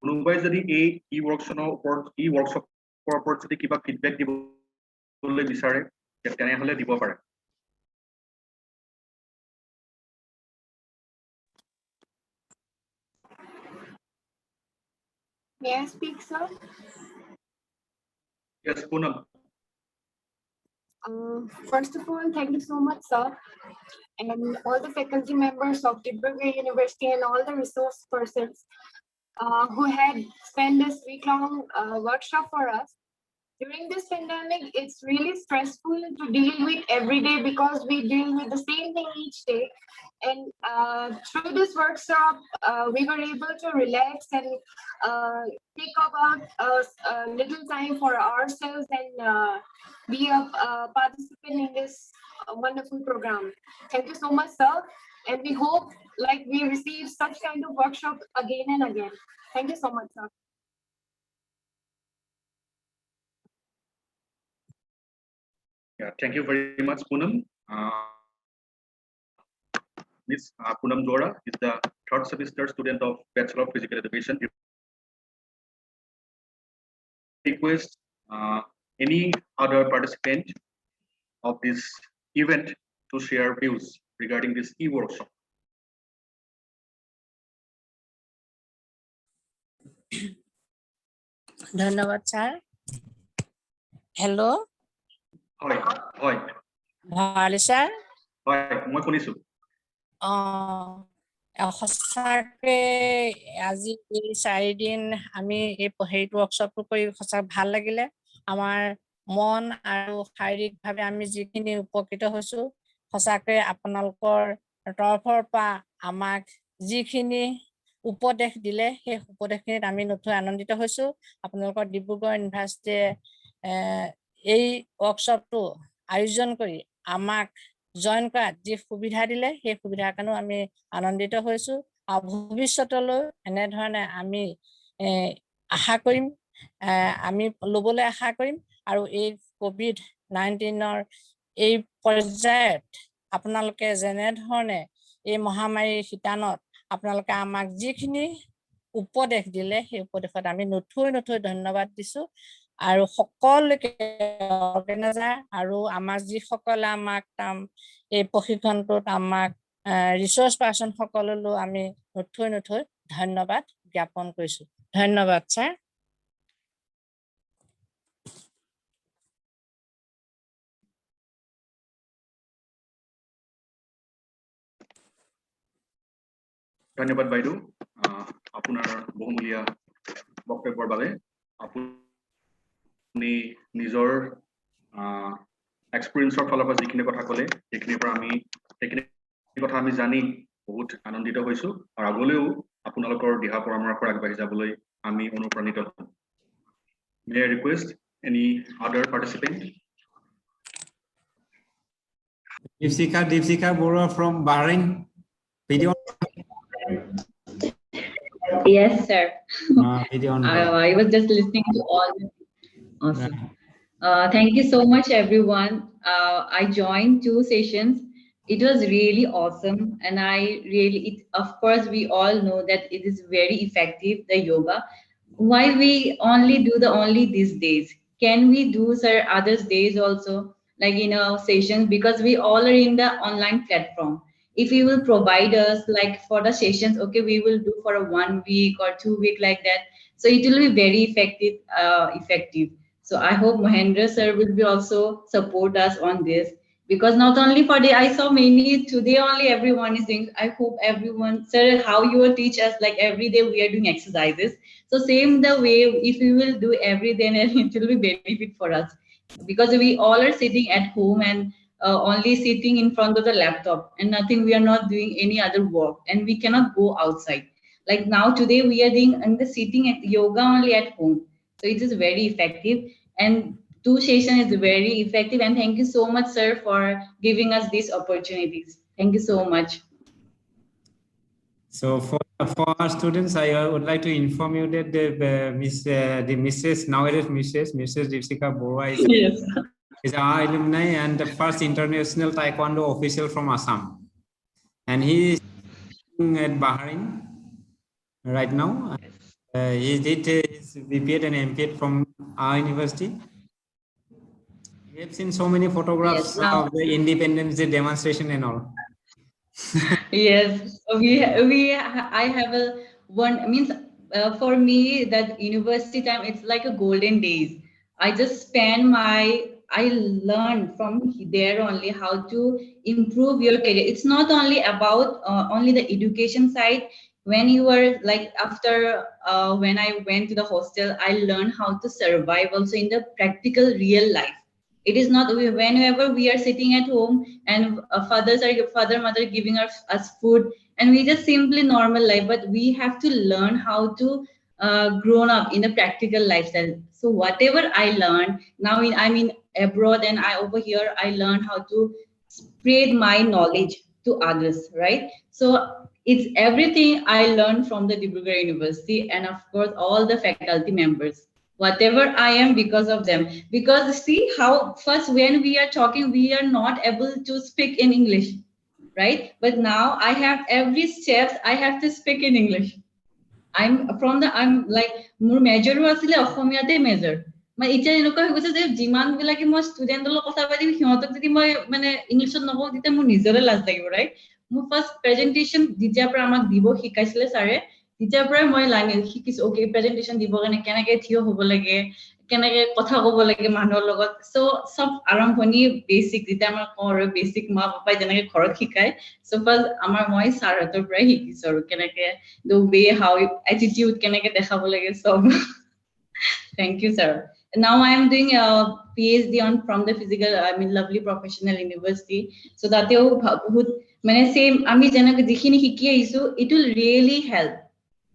কোনোবাই যদি এই ই-ৱৰ্কশ্বপৰ ওপৰত যদি কিবা feedback দিবলৈ বিচাৰে তেনেহলে দিব পাৰে. May I speak, sir? Yes, Poonam. First of all, thank you so much, sir, and all the faculty members of Dibrugarh University and all the resource persons who had spent this week-long workshop for us. During this pandemic, it's really stressful to deal with every day because we deal with the same thing each day. And through this workshop, we were able to relax and take about a little time for ourselves and be a participant in this wonderful program. Thank you so much, sir. And we hope like we receive such kind of workshop again and again. Thank you so much, sir. Yeah, thank you very much, Poonam. Ms. Poonam Dora is the third semester student of Bachelor of Physical Education. Request any other participant of this event to share views regarding this e-workshop. ধন্যবাদ sir. Hello' হয় হয় ভালে sir? হয় মই শুনিছো। সঁচাকে আজি এই 4 দিন আমি এই হেৰিটো ৱৰ্কশ্বপটো কৰি সঁচা ভাল লাগিলে। আমাৰ মন আৰু শাৰীৰিকভাৱে আমি যিখিনি উপকৃত হৈছো, সঁচাকে আপোনালোকৰ তৰফৰ পৰা আমাক যিখিনি উপদেশ দিলে সেই উপদেশখিনিত আমি নথৈ আনন্দিত হৈছো। আপোনালোকৰ ডিব্ৰুগড় ইউনিভাৰ্চিটিয়ে এই ৱৰ্কশ্বপটো আয়োজন কৰি আমাক জইন কৰাত যি সুবিধা দিলে সেই সুবিধাৰ কাৰণেও আমি আনন্দিত হৈছো। আৰু ভৱিষ্যতলৈ এনেধৰণে আমি আশা কৰিম, আমি ল'বলৈ আশা কৰিম। আৰু এই COVID-19ৰ এই পৰ্যায়ত আপোনালোকে যেনেধৰণে এই মহামাৰীৰ শিতানত আপোনালোকে আমাক যিখিনি উপদেশ দিলে সেই উপদেশত আমি নথৈ ধন্যবাদ দিছো। আৰু সকলোকে অৰ্গেনাইজাৰ আৰু আমাৰ যিসকলে আমাক এই প্ৰশিক্ষণটোত আমাক ৰিচোৰ্চ পাৰ্চন সকললৈ আমি নথৈ ধন্যবাদ জ্ঞাপন কৰিছো। ধন্যবাদ ছাৰ। ধন্যবাদ বাইদেউ আপোনাৰ বহুমূলীয়া বক্তব্যৰ বাবে। আপুনি নিজৰ এক্সপিৰিয়েন্সৰ ফালৰ পৰা যিখিনি কথা ক'লে সেইখিনিৰ পৰা সেইখিনি কথা আমি জানি বহুত আনন্দিত হৈছো। আৰু আগলৈও আপোনালোকৰ দিহা পৰামৰ্শ আগবাঢ়ি যাবলৈ আমি অনুপ্ৰাণিত হ'ম। May I request any other participant? Dipsika Borua from Bahrain. Video. Yes, sir. Video on. I was just listening to all. Awesome. Thank you so much, everyone. I joined 2 sessions. It was really awesome, and of course, we all know that it is very effective, the yoga. Why we only do these days? Can we do, sir, other days also, like in our sessions? Because we all are in the online platform. If you will provide us like for the sessions, okay, we will do for a 1 week or 2 week like that. So it will be very effective. So I hope Mahendra sir will be also support us on this, because not only for the, I saw many today only everyone is doing. I hope everyone, sir, how you will teach us like every day we are doing exercises. So same the way, if we will do every day, it will be benefit for us, because we all are sitting at home and only sitting in front of the laptop and nothing. We are not doing any other work and we cannot go outside. Like now today we are doing and the sitting at yoga only at home. So it is very effective, and 2 sessions is very effective. And thank you so much, sir, for giving us these opportunities. Thank you so much. So for our students, I would like to inform you that the Mrs. nowadays Mrs. Dipsika Borua is our alumni and the first international Taekwondo official from Assam, and he is at Bahrain right now. He did his BPEd and MPEd from our university. We have seen so many photographs of the Independence Day demonstration and all. Yes, I have for me that university time, it's like a golden days. I just I learned from there only how to improve your career. It's not only about only the education side. when you were like after when I went to the hostel, I learned how to survive also in the practical real life. It is not whenever we are sitting at home and father mother giving us food and we just simply normal life, but we have to learn how to grown up in a practical lifestyle. So whatever I learned now I'm in abroad and I over here I learned how to spread my knowledge to others, right? So it's everything I learned from the Dibrugarh University and of course all the faculty members. Whatever I am because of them. Because see how first when we are talking, we are not able to speak in English, right? But now I have every steps I have to speak in English. I'm like মোৰ মেজৰো আছিলে অসমীয়াতে major মানে এতিয়া এনেকুৱা হৈ গৈছে যে যিমান বিলাকে মই ষ্টুডেণ্টৰ লগত কথা পাতিম সিহঁতক যদি মই মানে ইংলিছত নকওঁ তেতিয়া মোৰ নিজৰে লাজ লাগিব ৰাইট মোৰ ফাৰ্ষ্ট প্ৰেজেন্টেচন যেতিয়াৰ পৰা আমাক দিব শিকাইছিলে ছাৰে তেতিয়াৰ পৰাই মই লেংগুৱেজ শিকিছো ওকে প্ৰেজেন্টেচন দিব কাৰণে কেনেকৈ থিয় হ'ব লাগে কেনেকৈ কথা ক'ব লাগে মানুহৰ লগত সো সব আৰম্ভণি বেসিক যেতিয়া আমাৰ কৰ বেসিক মা পাপাই যেনেকৈ ঘৰত শিকায় সো ফাৰ্ষ্ট আমাৰ মই ছাৰহঁতৰ পৰাই শিকিছো আৰু কেনেকৈ the way how attitude কেনেকৈ দেখাব লাগে সব thank you sir now I am doing a PhD on from the physical lovely professional university so তাতেও বহুত মানে সেম আমি যেনেকৈ যিখিনি শিকি আহিছো it will really help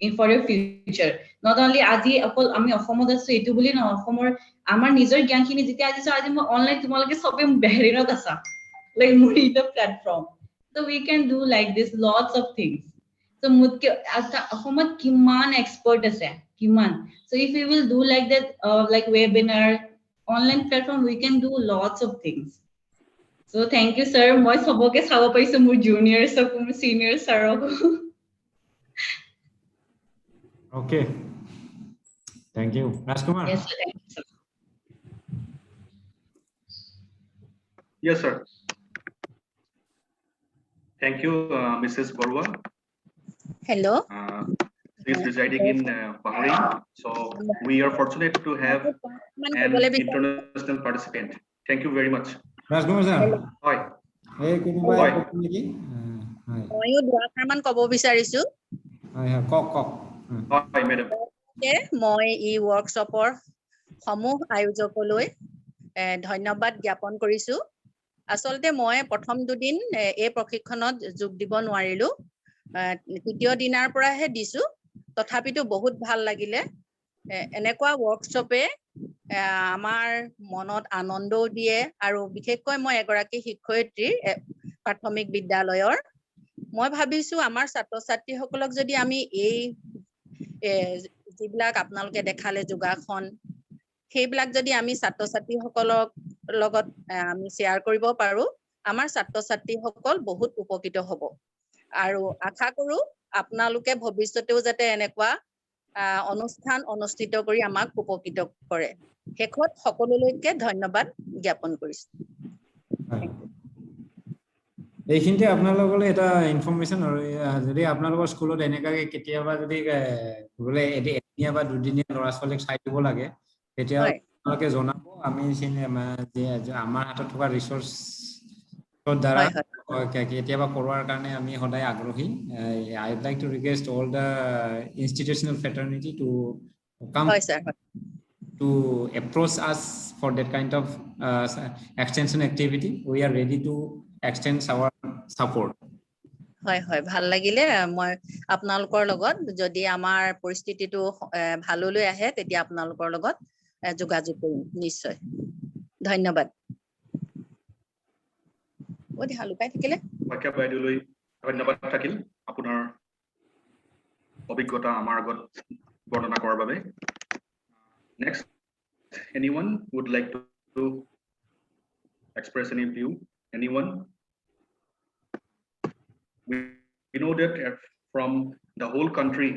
in for your future not only আজি অকল আমি অসমত আছো এটো বুলি নহয় অসমৰ আমাৰ নিজৰ জ্ঞানখিনি যেতিয়া আজিছো আজি মই অনলাইন তোমালোকে সবে বেহৰিনত আছা like muri the platform so we can do like this lots of things so mutke অসমত কিমান expert আছে কিমান so if we will do like that like webinar online platform we can do lots of things so thank you sir মই সবকে চাব পাইছো মোৰ juniors আৰু মোৰ seniors sirক Okay. Thank you. Rajkumar. yes sir thank you sir. Yes, sir. Thank you, Mrs. Borwa. Hello. She's residing in Bahrain. So we are fortunate to have an international participant. Thank you very much. Rajkumar sir. Hi. Hey, kunubai kokon niki? Hi. ময়ো দুআষাৰমান ক'ব বিচাৰিছো Hi, kok. Hi, madam. মই এই ৱৰ্কশ্বপৰ সমূহ আয়োজকলৈ ধন্যবাদ জ্ঞাপন কৰিছো আচলতে মই প্ৰথম দুদিন এই প্ৰশিক্ষণত যোগ দিব নোৱাৰিলো তৃতীয় দিনাৰ পৰাহে দিছো তথাপিতো বহুত ভাল লাগিলে এনেকুৱা ৱৰ্কশ্বপে আমাৰ মনত আনন্দও দিয়ে আৰু বিশেষকৈ মই এগৰাকী শিক্ষয়িত্ৰী প্ৰাথমিক বিদ্যালয়ৰ মই ভাবিছো আমাৰ ছাত্ৰ ছাত্ৰীসকলক যদি আমি এই যিবিলাক আপোনালোকে দেখালে যোগাসন সেইবিলাক যদি আমি ছাত্ৰ ছাত্ৰীসকলক লগত আমি শেয়াৰ কৰিব পাৰো আমাৰ ছাত্ৰ ছাত্ৰীসকল বহুত উপকৃত হ'ব আৰু আশা কৰো আপোনালোকে ভৱিষ্যতেও যাতে এনেকুৱা অনুষ্ঠান অনুষ্ঠিত কৰি আমাক উপকৃত কৰে শেষত সকলোলৈকে ধন্যবাদ জ্ঞাপন কৰিছো এইখিনিতে আপোনালোকলৈ এটা ইনফৰমেশ্যন আৰু যদি আপোনালোকৰ স্কুলত এনেকুৱাকৈ কেতিয়াবা যদি বোলে এদিনীয়া বা দুদিনীয়া ল'ৰা ছোৱালীক চাই দিব লাগে তেতিয়া আপোনালোকে জনাব আমি আমাৰ হাতত থকা ৰিচোৰ্চৰ দ্বাৰা কেতিয়াবা কৰোৱাৰ কাৰণে আমি সদায় আগ্ৰহী I would like to request all the institutional fraternity to come to approach us for that kind of extension activity we are ready to extend our support হয় হয় ভাল লাগিলে মই আপোনালোকৰ লগত যদি আমাৰ পৰিস্থিতিটো ভাললৈ আহে তেতিয়া আপোনালোকৰ লগত যোগাযোগ কৰিম নিশ্চয় ধন্যবাদ ওদি হালুকাই থাকিলে বাক্য বাইদেউলৈ ধন্যবাদ থাকিল আপোনাৰ অভিজ্ঞতা আমাৰ আগত বৰ্ণনা কৰাৰ বাবে next anyone would like to express any view anyone we know that from the whole country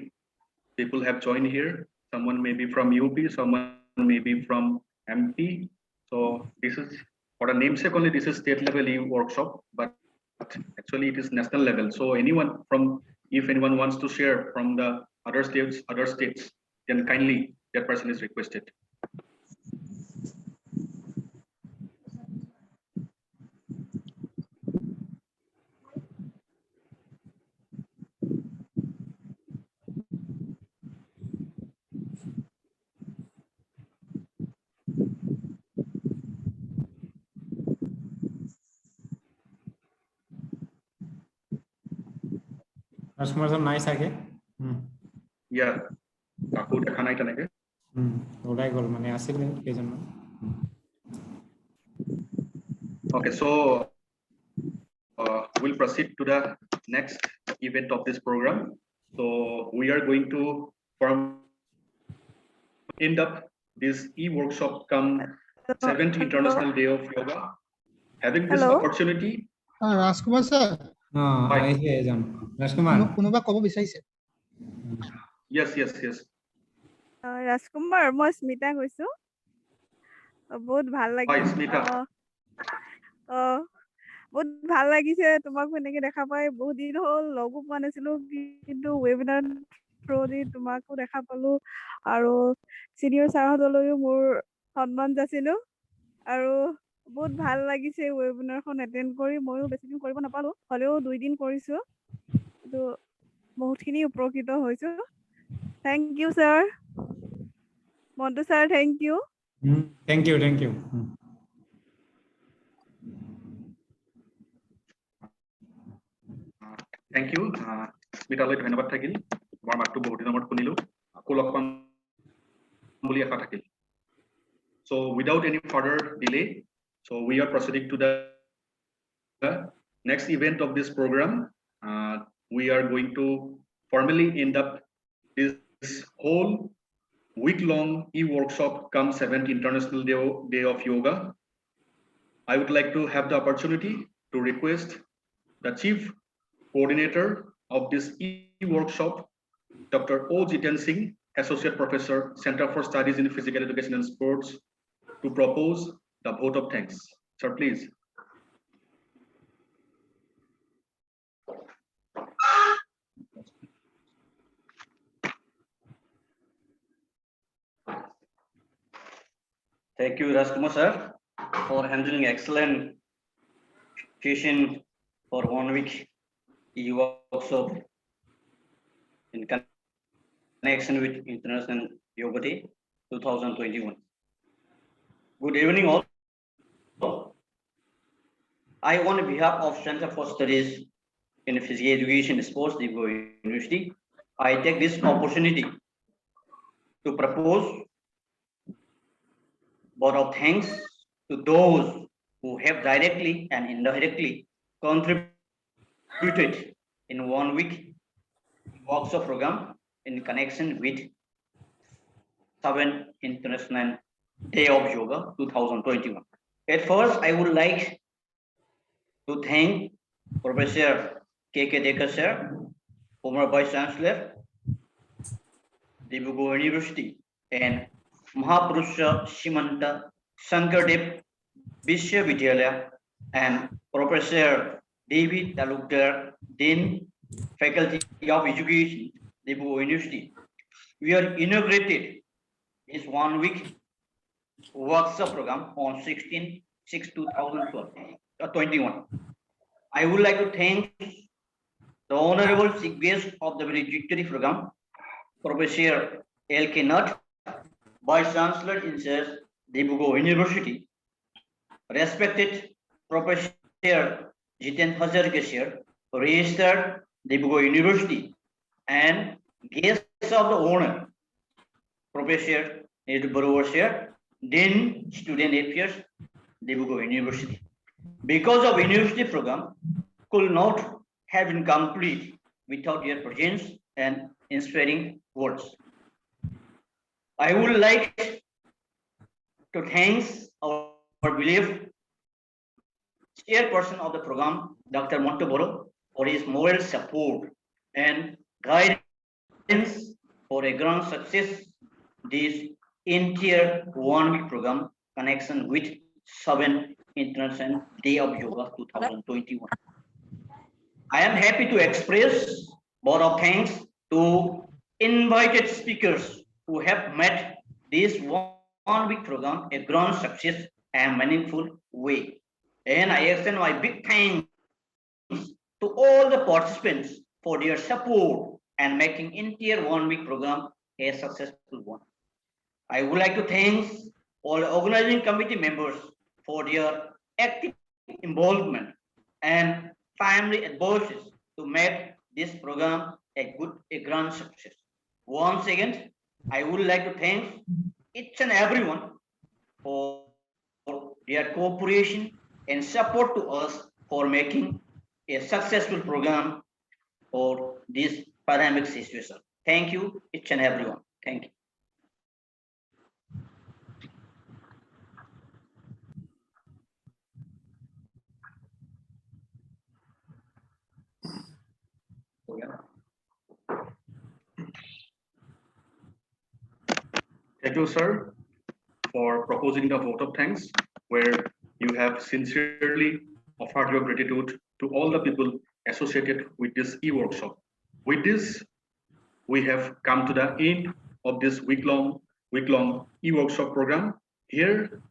people have joined here someone may be from UP someone may be from MP so this is for the namesake only this is state level workshop but actually it is national level so anyone from if anyone wants to share from the other states then kindly that person is requested Rajkumar sir নাই চাগে Yeah, কাকো দেখা নাই তেনেকে। ওলাই গ'ল মানে আছিলে কেইজনমান Okay, so we'll proceed to the next event of this program. So we are going to end up this e-workshop come 7th International Day of Yoga. Having this opportunity. Rajkumar sir. আহিছে এজন ৰাজকুমাৰ কোনোবা ক'ব বিচাৰিছে? Yes. ৰাজকুমাৰ মই স্মিতা কৈছো বহুত ভাল লাগিছে বহুত ভাল লাগিছে তোমাক এনেকে দেখা পাই বহুত দিন হ'ল লগো পোৱা নাছিলো কিন্তু ৱেবিনাৰ থ্ৰুদি তোমাকো দেখা পালো আৰু সিনিয়ৰ ছাৰহঁতলৈও মোৰ সন্মান যাচিলো আৰু বহুত ভাল লাগিছে ৱেবিনাৰখন এটেণ্ড কৰি ময়ো বেছি দিন কৰিব নাপালো হ'লেও 2 দিন কৰিছো তো বহুতখিনি উপকৃত হৈছো thank you sir Montu sir thank you thank you Thank you. স্মিতালৈ ধন্যবাদ থাকিল তোমাৰ মাতটো বহুত দিনৰ মূৰত শুনিলো আকৌ লগ পাম বুলি আশা থাকিল So without any further delay, so we are proceeding to the next event of this program. We are going to formally end up this whole week-long e-workshop come 7th International Day of Yoga. I would like to have the opportunity to request the Chief Coordinator of this e-workshop, Dr. O. Jiten Singh, Associate Professor, Center for Studies in Physical Education and Sports, to propose the vote of thanks. Sir, please. Thank you, Rajkumar sir, for handling excellent session for 1 week workshop in connection with International Yoga Day 2021. Good evening all. I, on behalf of Center for Studies in Physical Education and Sports, Dibrugarh University, I take this opportunity to propose vote of thanks to those who have directly and indirectly contributed in 1 week workshop program in connection with 7th International Day of Yoga 2021. At first, I would like to thank Professor K.K. Dekar sir, former Vice Chancellor, Dibrugarh University, and Mahapurusha Shimanta Shankardev Vishwavidyalaya, and Professor David Talukdar, Dean, Faculty of Education, Dibrugarh University. We are inaugurated this 1 week workshop program on 16/6/2021. I would like to thank the honorable chief guest of the valedictory program, Professor L.K. Nath, Vice Chancellor in charge, Dibrugarh University, respected Professor Jiten Hazarika sir, Registrar, Dibrugarh University, and guests of the owner, Professor Dibrugarh sir, Dean Student Affairs, Dibrugarh University. Because of university program could not have been complete without your presence and inspiring words. I would like to thank our beloved chairperson of the program, Dr. Monteboro, for his moral support and guidance for a grand success this entire 1 week program connection with 7th International Day of Yoga 2021. I am happy to express vote of thanks to invited speakers who have made this 1 week program a grand success and meaningful way. And I extend my big thanks to all the participants for their support and making entire 1 week program a successful one. I would like to thank all the organizing committee members for their active involvement and timely advices to make this program a grand success. Once again, I would like to thank each and everyone for their cooperation and support to us for making a successful program for this pandemic situation. Thank you, each and everyone. Thank you. Thank you, sir, for proposing the vote of thanks, where you have sincerely offered your gratitude to all the people associated with this e-workshop. With this, we have come to the end of this week-long e-workshop program. Here,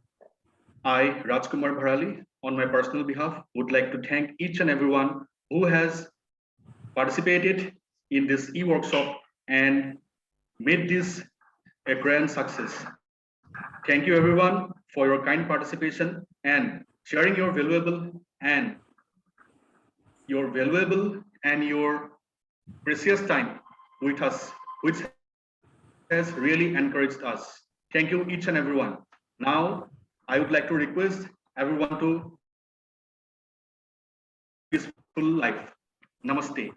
I, Rajkumar Bharali, on my personal behalf, would like to thank each and everyone who has participated in this e-workshop and made this a grand success. Thank you everyone for your kind participation and sharing your valuable and your precious time with us, which has really encouraged us. Thank you each and everyone. Now, I would like to request everyone to peaceful life. Namaste.